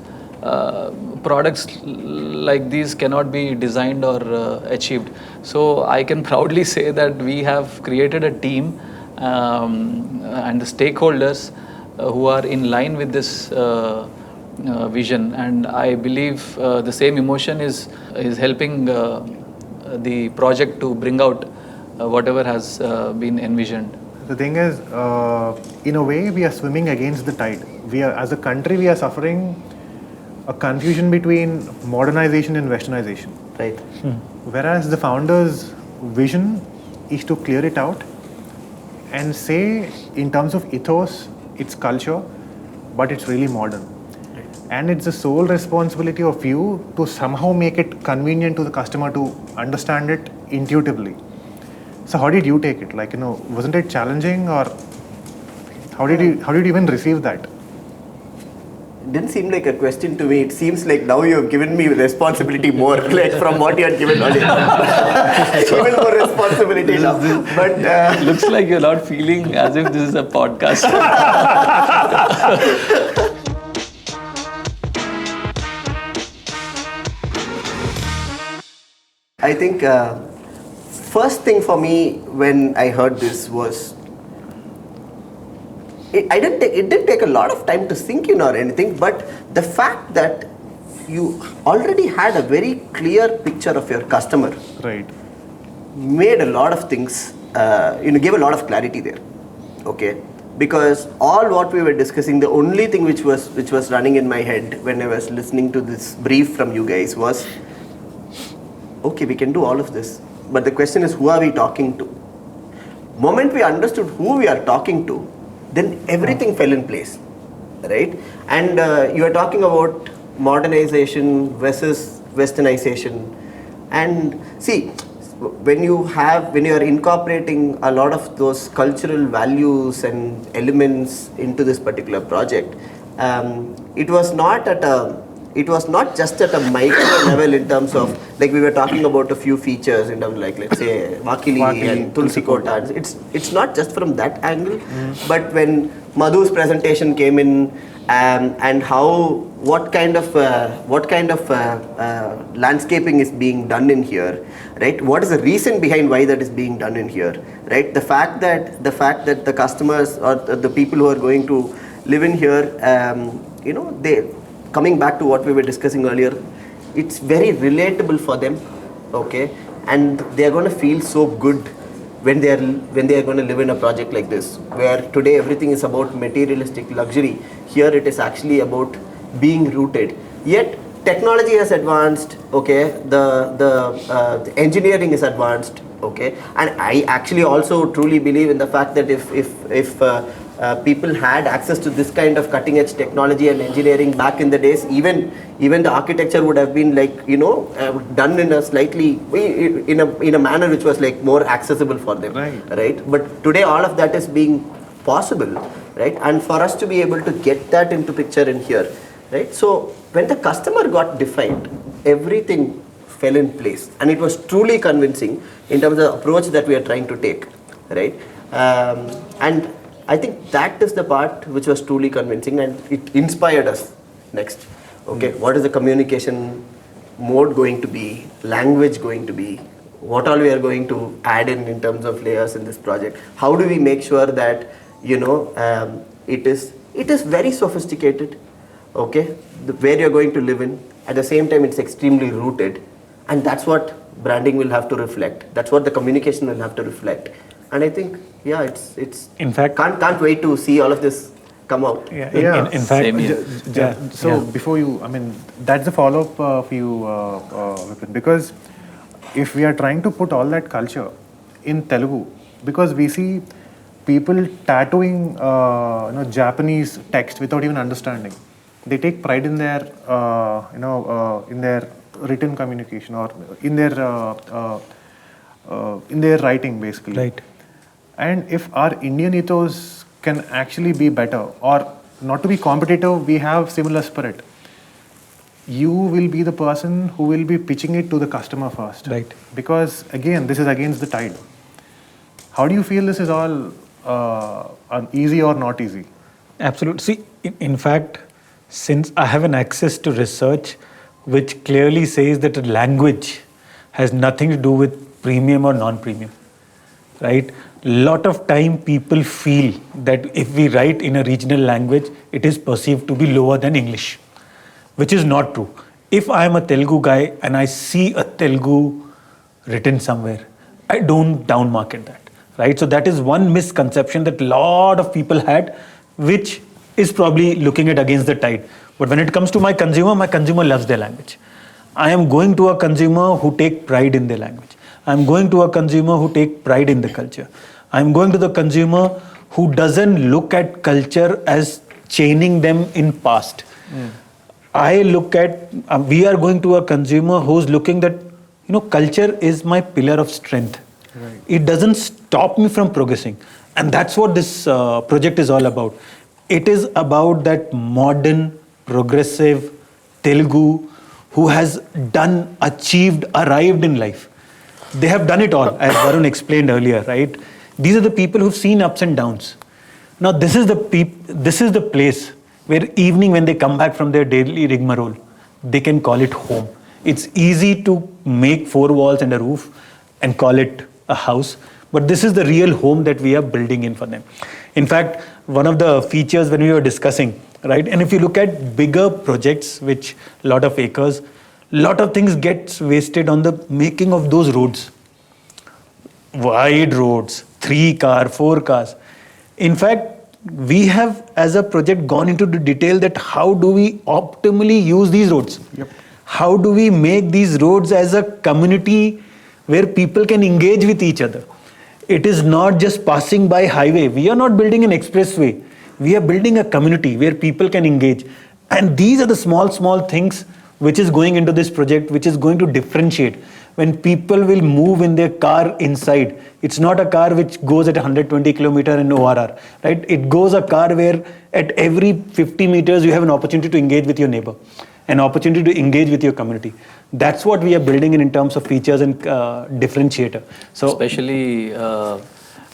products like these cannot be designed or achieved. So I can proudly say that we have created a team and the stakeholders who are in line with this vision, and I believe the same emotion is helping the project to bring out whatever has been envisioned. The thing is, in a way, we are swimming against the tide. As a country, we are suffering a confusion between modernization and westernization. Right. Whereas the founder's vision is to clear it out and say, in terms of ethos, it's culture, but it's really modern. And it's the sole responsibility of you to somehow make it convenient to the customer to understand it intuitively. So how did you take it? Like, wasn't it challenging, or how did you even receive that? It didn't seem like a question to me. It seems like now you have given me responsibility more, like from what you had given earlier. Even more responsibility now. But looks like you're not feeling as if this is a podcast. I think first thing for me when I heard this was, it didn't take a lot of time to sink in or anything, but the fact that you already had a very clear picture of your customer, Right. made a lot of things, gave a lot of clarity there. Okay, because all what we were discussing, the only thing which was running in my head when I was listening to this brief from you guys was, okay, we can do all of this, but the question is, who are we talking to? Moment we understood who we are talking to, then everything fell in place, right? And you are talking about modernization versus westernization, and see, when you are incorporating a lot of those cultural values and elements into this particular project, it was not just at a micro level in terms of, like we were talking about a few features in terms of, like, let's say Vakili and Tulsi Kota. It's not just from that angle, but when Madhu's presentation came in, and what kind of landscaping is being done in here, right? What is the reason behind why that is being done in here, right? The fact that the customers or the people who are going to live in here, they, coming back to what we were discussing earlier, it's very relatable for them, okay? And they're going to feel so good when they are going to live in a project like this, where today everything is about materialistic luxury. Here it is actually about being rooted. Yet technology has advanced, okay, the engineering is advanced, okay, and I actually also truly believe in the fact that if people had access to this kind of cutting edge technology and engineering back in the days, even the architecture would have been like, done in a slightly in a manner which was like more accessible for them, right? But today all of that is being possible, right? And for us to be able to get that into picture in here, right? So when the customer got defined, everything fell in place, and it was truly convincing in terms of the approach that we are trying to take, right? And I think that is the part which was truly convincing, and it inspired us next. Okay, what is the communication mode going to be, language going to be, what all we are going to add in terms of layers in this project? How do we make sure that it is very sophisticated, okay, where you're going to live in, at the same time it's extremely rooted, and that's what branding will have to reflect, that's what the communication will have to reflect. And I think, yeah, it's in fact, can't wait to see all of this come out. In fact, so before you, I mean, that's a follow-up for you, Vipin, because if we are trying to put all that culture in Telugu, because we see people tattooing, Japanese text without even understanding. They take pride in their, in their written communication, or in their writing, basically. Right. And if our Indian ethos can actually be better, or not to be competitive, we have similar spirit. You will be the person who will be pitching it to the customer first. Right. Because again, this is against the tide. How do you feel this is all easy or not easy? Absolutely. See, in fact, since I have an access to research which clearly says that a language has nothing to do with premium or non-premium, right? Lot of time people feel that if we write in a regional language, it is perceived to be lower than English, which is not true. If I am a Telugu guy and I see a Telugu written somewhere, I don't downmarket that, right? So that is one misconception that a lot of people had, which is probably looking at against the tide. But when it comes to my consumer loves their language. I am going to a consumer who take pride in their language. I'm going to a consumer who take pride in the culture. I'm going to the consumer who doesn't look at culture as chaining them in past. I look at, we are going to a consumer who's looking that, culture is my pillar of strength. Right. It doesn't stop me from progressing. And that's what this project is all about. It is about that modern, progressive Telugu who has done, achieved, arrived in life. They have done it all, as Varun explained earlier, right? These are the people who've seen ups and downs. Now, this is the place where evening when they come back from their daily rigmarole, they can call it home. It's easy to make 4 walls and a roof and call it a house, but this is the real home that we are building in for them. In fact, one of the features when we were discussing, right, and if you look at bigger projects, which a lot of acres, lot of things gets wasted on the making of those roads. Wide roads, 3 cars, 4 cars. In fact, we have as a project gone into the detail that how do we optimally use these roads? Yep. How do we make these roads as a community where people can engage with each other? It is not just passing by highway. We are not building an expressway. We are building a community where people can engage. And these are the small things which is going into this project, which is going to differentiate. When people will move in their car inside, it's not a car which goes at 120 kilometer in ORR, right? It goes a car where at every 50 meters you have an opportunity to engage with your neighbor, an opportunity to engage with your community. That's what we are building in terms of features and differentiator. So especially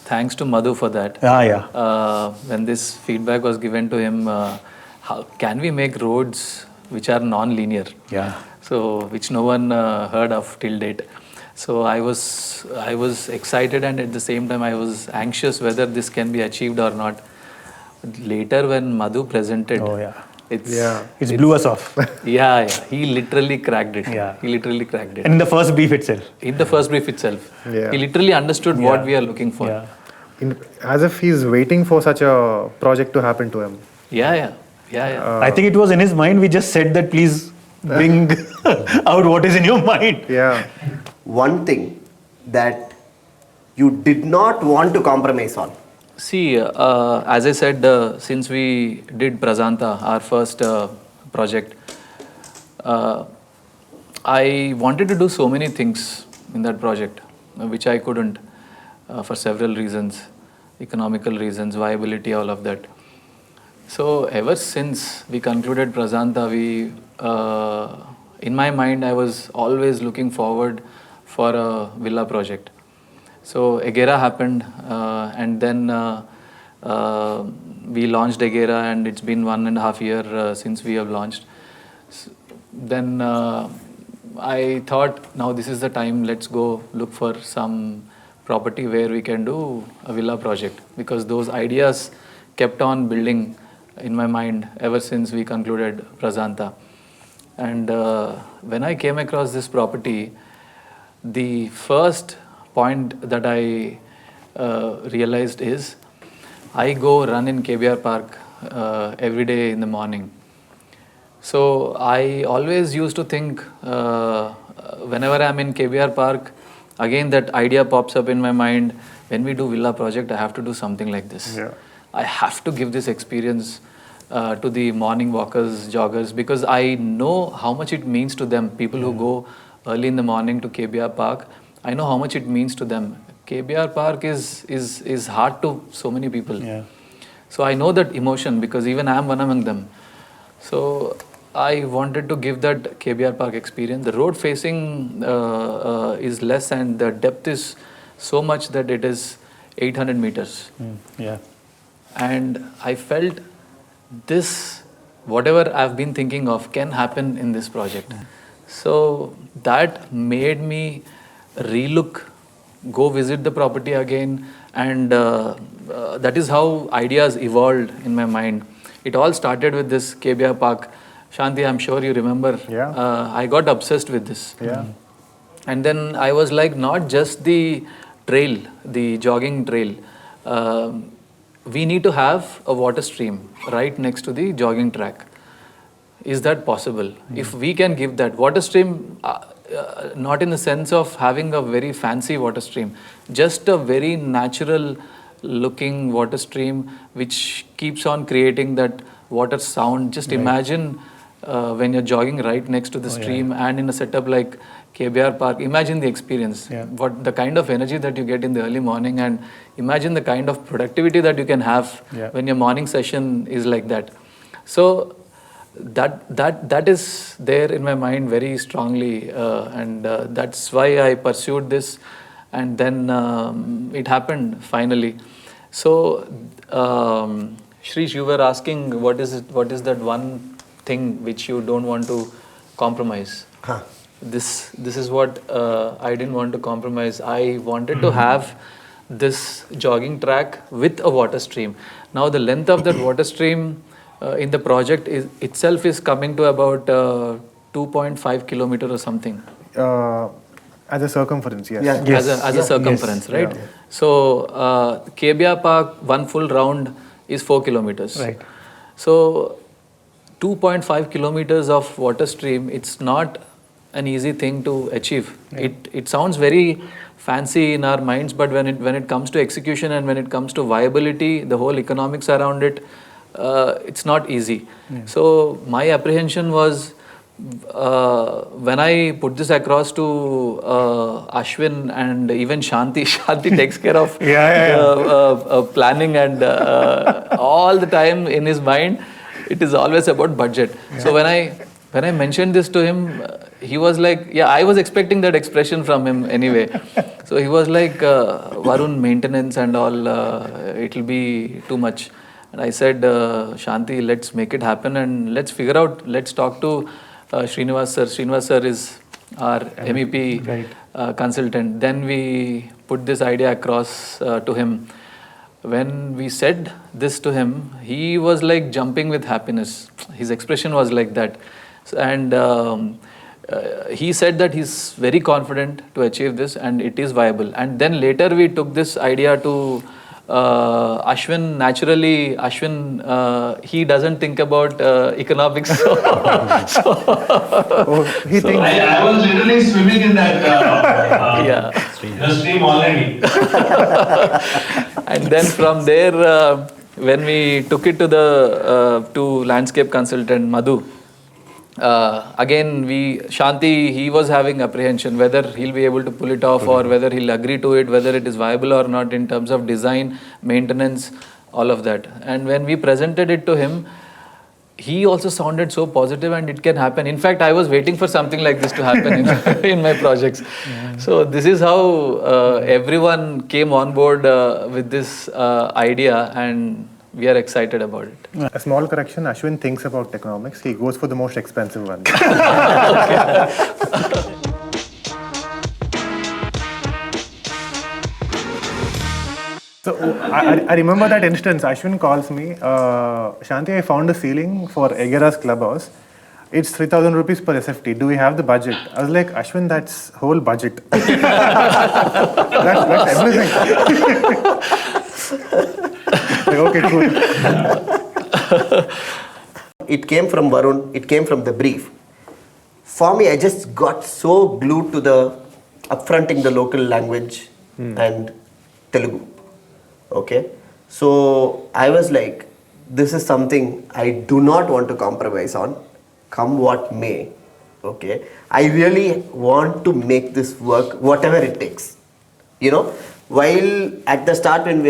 thanks to Madhu for that. When this feedback was given to him, how can we make roads which are non-linear? Yeah. So which no one heard of till date. So I was excited, and at the same time I was anxious whether this can be achieved or not. Later when Madhu presented, It blew us off. Yeah. He literally cracked it. Yeah. He literally cracked it. And in the first brief itself. In the first brief itself, Yeah. he literally understood what we are looking for. Yeah. As if he's waiting for such a project to happen to him. Yeah. I think it was in his mind. We just said that please bring out what is in your mind. Yeah. One thing that you did not want to compromise on. See, as I said, since we did Prasanta, our first project, I wanted to do so many things in that project, which I couldn't for several reasons, economical reasons, viability, all of that. So ever since we concluded Prasanta, in my mind, I was always looking forward for a villa project. So Agera happened, and then we launched Agera, and it's been 1.5 years since we have launched. Then I thought, now this is the time, let's go look for some property where we can do a villa project, because those ideas kept on building in my mind ever since we concluded Prasanta. And when I came across this property, the first point that I realized is I go run in KBR Park every day in the morning. So I always used to think whenever I'm in KBR Park, again that idea pops up in my mind. When we do villa project, I have to do something like this. Yeah. I have to give this experience to the morning walkers, joggers, because I know how much it means to them. People who go early in the morning to KBR Park, I know how much it means to them. KBR Park is hard to so many people. Yeah. So I know that emotion because even I am one among them. So I wanted to give that KBR Park experience. The road facing is less and the depth is so much that it is 800 meters. Yeah. And I felt this, whatever I've been thinking of, can happen in this project. So that made me relook, go visit the property again, and that is how ideas evolved in my mind. It all started with this KBR Park. Shanti, I'm sure you remember. Yeah. I got obsessed with this. Yeah. And then I was like, not just the trail, the jogging trail. We need to have a water stream right next to the jogging track. Is that possible? If we can give that water stream, not in the sense of having a very fancy water stream, just a very natural looking water stream which keeps on creating that water sound. Just imagine when you're jogging right next to the stream and in a setup like KBR Park, imagine the experience, what the kind of energy that you get in the early morning, and imagine the kind of productivity that you can have when your morning session is like that. So that is there in my mind very strongly, and that's why I pursued this, and then it happened finally. So Shrish, you were asking what is that one thing which you don't want to compromise. This is what I didn't want to compromise. I wanted to have this jogging track with a water stream. Now the length of that water stream in the project itself is coming to about 2.5 kilometers or something. As a circumference, yes. As a circumference, right? Yeah. So KBR Park, one full round is 4 kilometers. Right. So 2.5 kilometers of water stream, it's not an easy thing to achieve. It sounds very fancy in our minds, but when it comes to execution and when it comes to viability, the whole economics around it, it's not easy. So my apprehension was when I put this across to Ashwin and even Shanti. Shanti takes care of planning and all the time in his mind it is always about budget. So when I mentioned this to him, he was like, I was expecting that expression from him anyway. So he was like, Varun, maintenance and all, it will be too much. And I said, Shanti, let's make it happen and let's figure out, let's talk to Srinivas sir. Srinivas sir is our MEP consultant. Then we put this idea across to him. when we said this to him, he was like jumping with happiness. His expression was like that. And he said that he's very confident to achieve this and it is viable. And then later we took this idea to Ashwin. Naturally, Ashwin, he doesn't think about economics. He thinks. I was literally swimming in that stream already. And then from there, when we took it to the to landscape consultant Madhu, again Shanti, he was having apprehension whether he'll be able to pull it off or whether he'll agree to it, whether it is viable or not in terms of design, maintenance, all of that. And when we presented it to him, he also sounded so positive and it can happen. In fact, I was waiting for something like this to happen in my projects. So this is how everyone came on board with this idea, and we are excited about it. A small correction, Ashwin thinks about economics. He goes for the most expensive one. So I remember that instance. Ashwin calls me, Shanti, I found a ceiling for Egera's clubhouse. It's 3,000 rupees per SFT. Do we have the budget? I was like, Ashwin, that's whole budget. that's everything. Like, okay, cool. It came from Varun, it came from the brief. For me, I just got so glued to the upfronting the local language and Telugu. Okay, so I was like, this is something I do not want to compromise on, come what may. Okay, I really want to make this work, whatever it takes. You know, while at the start when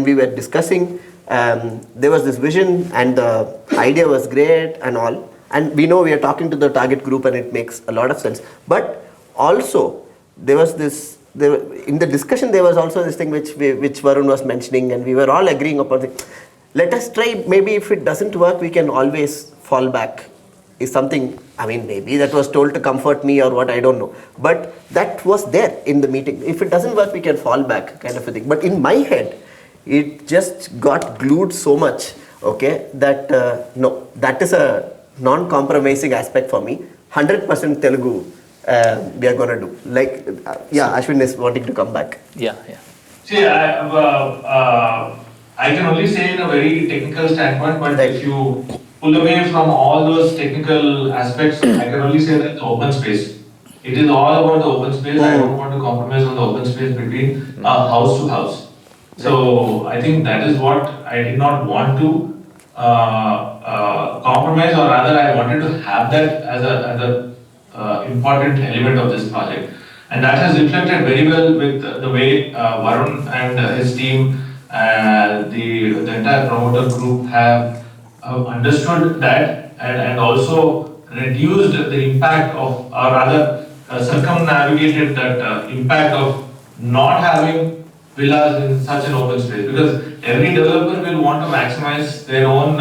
we were discussing, there was this vision and the idea was great and all, and we know we are talking to the target group and it makes a lot of sense. But also there was this. In the discussion, there was also this thing which Varun was mentioning, and we were all agreeing upon it. Let us try. Maybe if it doesn't work, we can always fall back. Is something. I mean, maybe that was told to comfort me or what, I don't know. But that was there in the meeting. If it doesn't work, we can fall back, kind of a thing. But in my head, it just got glued so much. Okay, that no, that is a non-compromising aspect for me. 100% Telugu. We are going to do. Like, Ashwin is wanting to come back. Yeah. See, I can only say in a very technical standpoint, but if you pull away from all those technical aspects, I can only say that it's open space. It is all about the open space. I don't want to compromise on the open space between house to house. So I think that is what I did not want to compromise, or rather I wanted to have that as a important element of this project, and that has reflected very well with the way Varun and his team, the entire promoter group have understood that and also reduced the impact of, or rather circumnavigated that impact of not having villas in such an open space, because every developer will want to maximize their own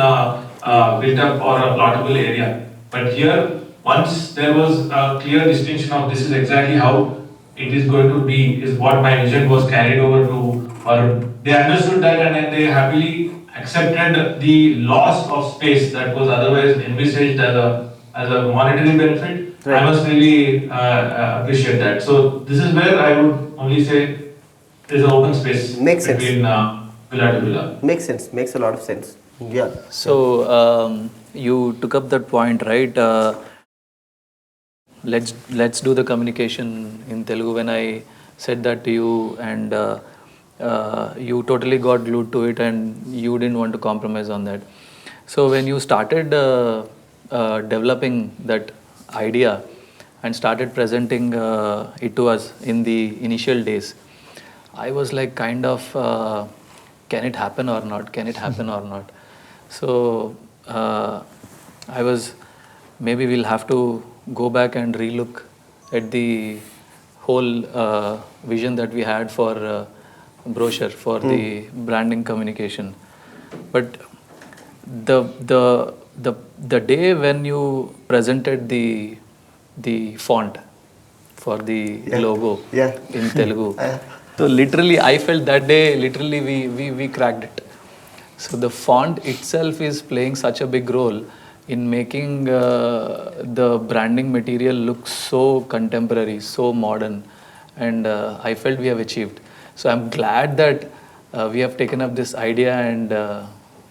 built up or a plottable area, but here once there was a clear distinction of this is exactly how it is going to be, is what my vision was carried over to Varun. They understood that and then they happily accepted the loss of space that was otherwise envisaged as a monetary benefit. Right. I must really appreciate that. So this is where I would only say there is an open space between villa to villa. Makes sense. Makes a lot of sense. Yeah. So you took up that point, right? Let's do the communication in Telugu. When I said that to you, and you totally got glued to it, and you didn't want to compromise on that. So when you started developing that idea and started presenting it to us in the initial days, I was like kind of, can it happen or not? Can it happen or not? So I was, maybe we'll have to go back and relook at the whole vision that we had for brochure, for the branding communication. But the day when you presented the font for the logo in Telugu, So literally, I felt that day, literally we cracked it. So the font itself is playing such a big role in making the branding material look so contemporary, so modern, and I felt we have achieved. So I'm glad that we have taken up this idea and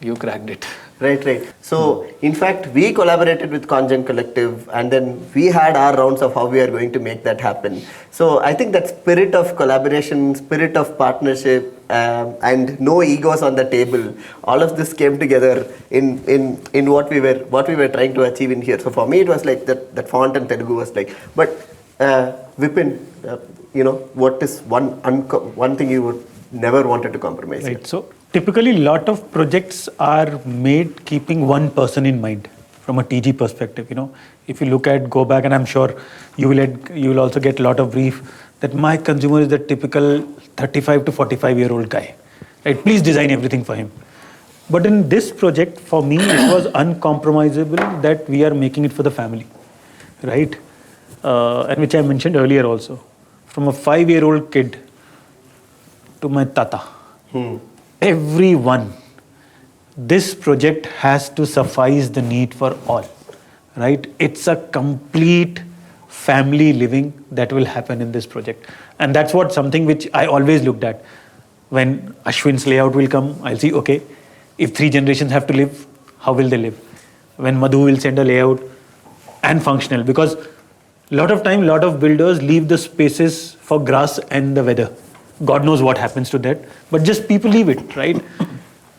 you cracked it. Right. So, in fact, we collaborated with Conjun Collective, and then we had our rounds of how we are going to make that happen. So, I think that spirit of collaboration, spirit of partnership, and no egos on the table, all of this came together in what we were trying to achieve in here. So, for me, it was like that font and Telugu was like, but Vipin, what is one thing you would never wanted to compromise? Right. So typically, lot of projects are made keeping one person in mind from a TG perspective. If you go back, and I'm sure you will also get a lot of brief that my consumer is the typical 35 to 45-year-old guy. Right? Please design everything for him. But in this project, for me, it was uncompromisable that we are making it for the family, right? And which I mentioned earlier also. From a 5-year-old kid to my tata. Everyone, this project has to suffice the need for all, right? It's a complete family living that will happen in this project. And that's something which I always looked at. When Ashwin's layout will come, I'll see, okay, if 3 generations have to live, how will they live? When Madhu will send a layout and functional, because lot of builders leave the spaces for grass and the weather. God knows what happens to that, but just people leave it, right?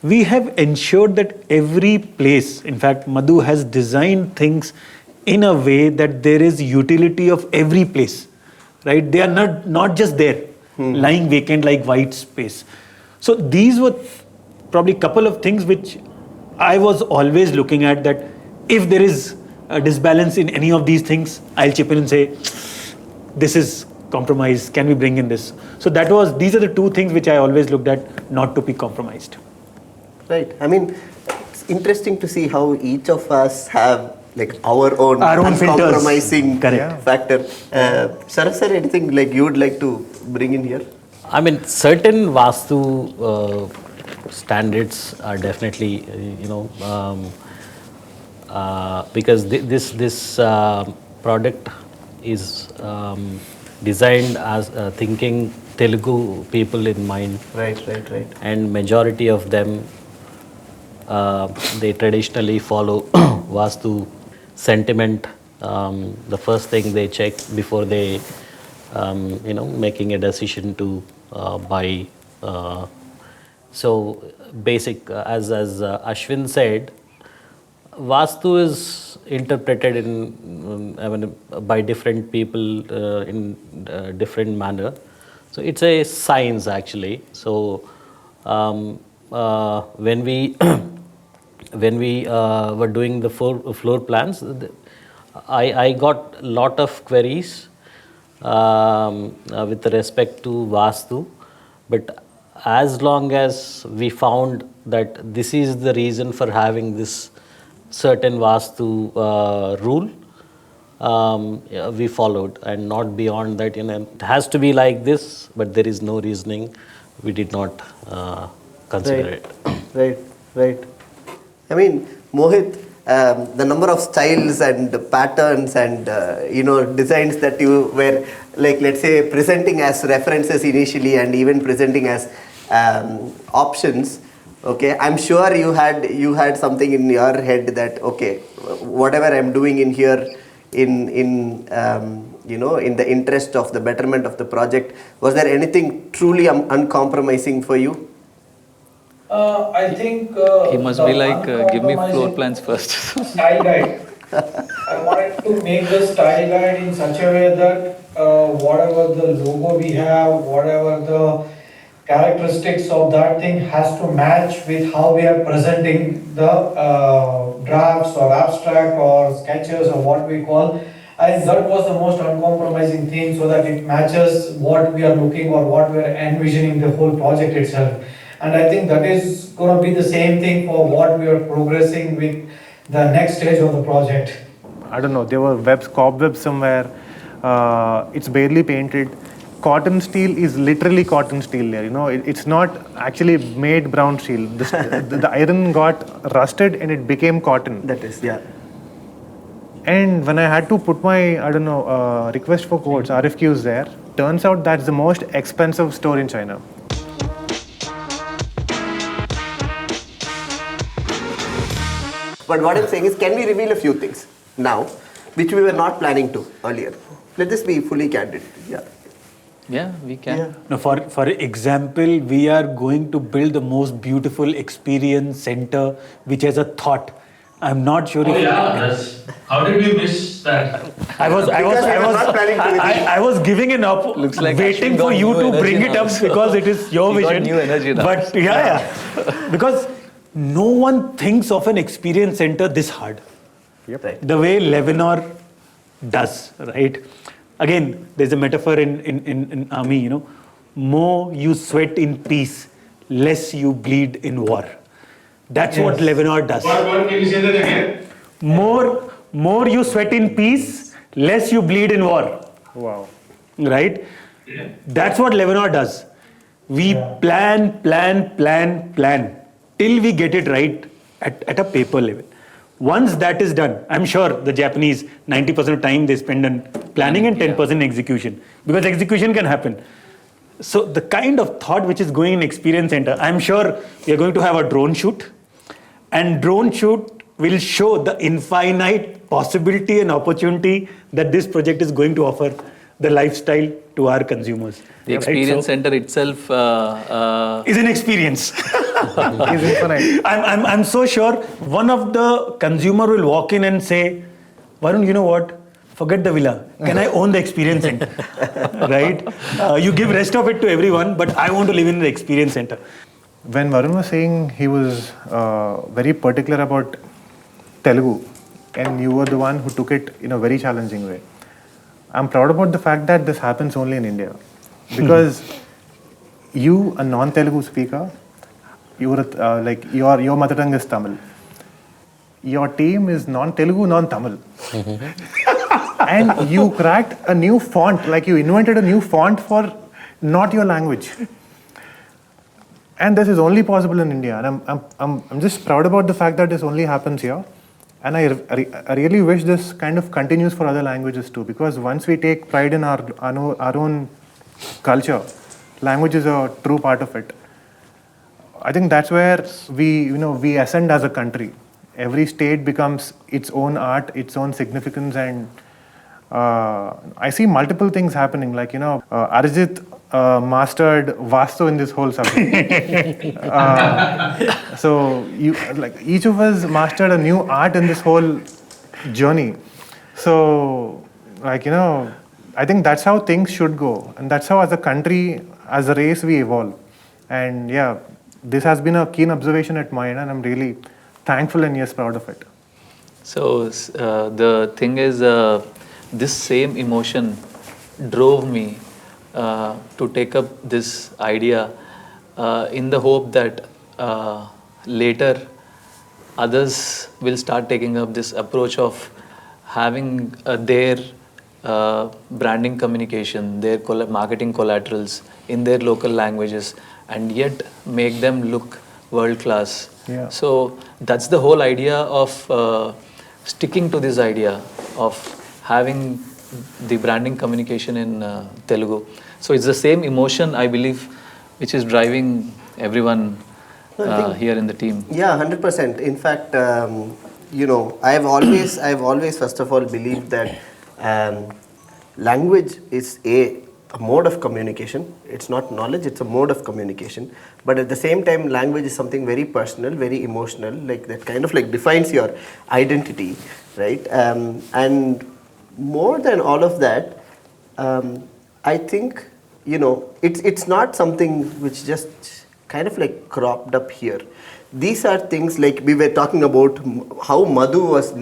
We have ensured that every place, in fact, Madhu has designed things in a way that there is utility of every place, right? They are not just there, lying vacant like white space. So these were probably a couple of things which I was always looking at, that if there is a disbalance in any of these things, I'll chip in and say, this is compromise, can we bring in this? So these are the 2 things which I always looked at, not to be compromised. Right. I mean, it's interesting to see how each of us have like our own uncompromising factor. Sarath sir, anything like you would like to bring in here? I mean, certain Vastu standards are definitely, because this product is designed as thinking Telugu people in mind. Right. And majority of them, they traditionally follow Vastu sentiment. The first thing they check before they, making a decision to buy. So basic, as Ashwin said, Vastu is interpreted by different people in different manner. So it's a science actually. So when we were doing the floor plans, I got a lot of queries with respect to Vastu, but as long as we found that this is the reason for having this certain Vastu rule, we followed, and not beyond that. It has to be like this, but there is no reasoning. We did not consider it. Right. I mean, Mohit, the number of styles and patterns and designs that you were, like, let's say, presenting as references initially and even presenting as options. Okay, I'm sure you had something in your head that, okay, whatever I'm doing in here, in the interest of the betterment of the project, was there anything truly uncompromising for you? I think he must be like, give me floor plans first. Style guide. I wanted to make the style guide in such a way that whatever the logo we have, whatever the characteristics of that thing has to match with how we are presenting the drafts or abstract or sketches or what we call. And that was the most uncompromising thing, so that it matches what we are looking or what we are envisioning the whole project itself. And I think that is going to be the same thing for what we are progressing with the next stage of the project. I don't know, there were cobwebs somewhere, it's barely painted. cotton steel is literally cotton steel there. It's not actually made brown steel. The iron got rusted and it became cotton. That is, yeah. And when I had to put my, request for quotes, RFQs there, turns out that's the most expensive store in China. But what I'm saying is, can we reveal a few things now, which we were not planning to earlier? Let us be fully candid. Yeah. Yeah, we can. Yeah. Now, for example, we are going to build the most beautiful experience center, which has a thought. I'm not sure Oh if yeah, how did we miss that? I was giving an up, Looks like waiting Ashwin for got you new to bring energy it up now. because it is your He got vision. new energy now. But yeah, because no one thinks of an experience center this hard. Right. The way Lebanon does, right? Again, there's a metaphor in army, more you sweat in peace, less you bleed in war. That's what Lebanon does. What can you say that again? More you sweat in peace, less you bleed in war. Wow. Right? Yeah. That's what Lebanon does. We plan till we get it right at a paper level. Once that is done, I'm sure the Japanese 90% of time they spend on planning and 10% execution, because execution can happen. So the kind of thought which is going in experience center, I'm sure we are going to have a drone shoot, and drone shoot will show the infinite possibility and opportunity that this project is going to offer the lifestyle to our consumers. The experience center itself is an experience. Is infinite. I'm so sure one of the consumer will walk in and say, Varun, you know what? Forget the villa. Can I own the experience center? Right? You give rest of it to everyone, but I want to live in the experience center. When Varun was saying he was very particular about Telugu, and you were the one who took it in a very challenging way, I'm proud about the fact that this happens only in India. Because you, a non-Telugu speaker, your mother tongue is Tamil. Your team is non-Telugu, non-Tamil. And you cracked a new font, like you invented a new font for not your language. And this is only possible in India. And I'm just proud about the fact that this only happens here. And I really wish this kind of continues for other languages too, because once we take pride in our own culture, language is a true part of it. I think that's where we ascend as a country. Every state becomes its own art, its own significance, and I see multiple things happening. Like Arijit mastered Vastu in this whole subject. So each of us mastered a new art in this whole journey. So I think that's how things should go, and that's how as a country, as a race, we evolve. And yeah, this has been a keen observation at my end, and I'm really thankful and yes, proud of it. So the thing is, this same emotion drove me to take up this idea in the hope that later others will start taking up this approach of having their branding communication, their marketing collaterals in their local languages, and yet make them look world class. Yeah. So that's the whole idea of sticking to this idea of having the branding communication in Telugu. So it's the same emotion, I believe, which is driving everyone here in the team. Yeah, 100%. In fact, I've always first of all believed that language is a mode of communication. It's not knowledge, it's a mode of communication. But at the same time, language is something very personal, very emotional, like that kind of like defines your identity, right? And more than all of that, I think, it's not something which just kind of like cropped up here. These are things like we were talking about how Madhu was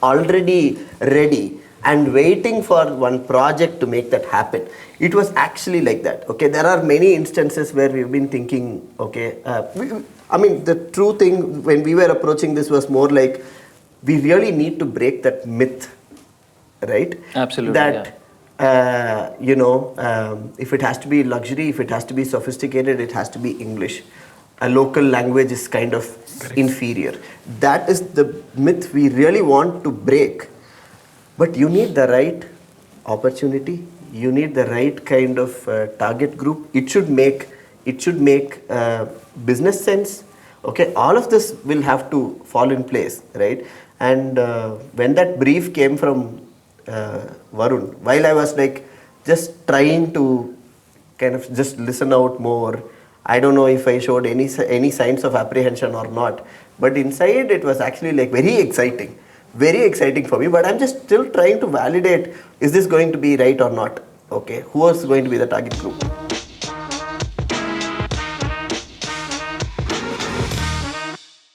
already ready and waiting for one project to make that happen. It was actually like that. Okay, there are many instances where we've been thinking, okay, the true thing when we were approaching this was more like we really need to break that myth, right? Absolutely. That if it has to be luxury, if it has to be sophisticated, it has to be English. A local language is kind of inferior. That is the myth we really want to break. But you need the right opportunity. You need the right kind of target group. It should make business sense. Okay, all of this will have to fall in place, right? And when that brief came from Varun, while I was like just trying to kind of just listen out more, I don't know if I showed any signs of apprehension or not, but inside it was actually like very exciting for me. But I'm just still trying to validate, is this going to be right or not? Okay, who is going to be the target group?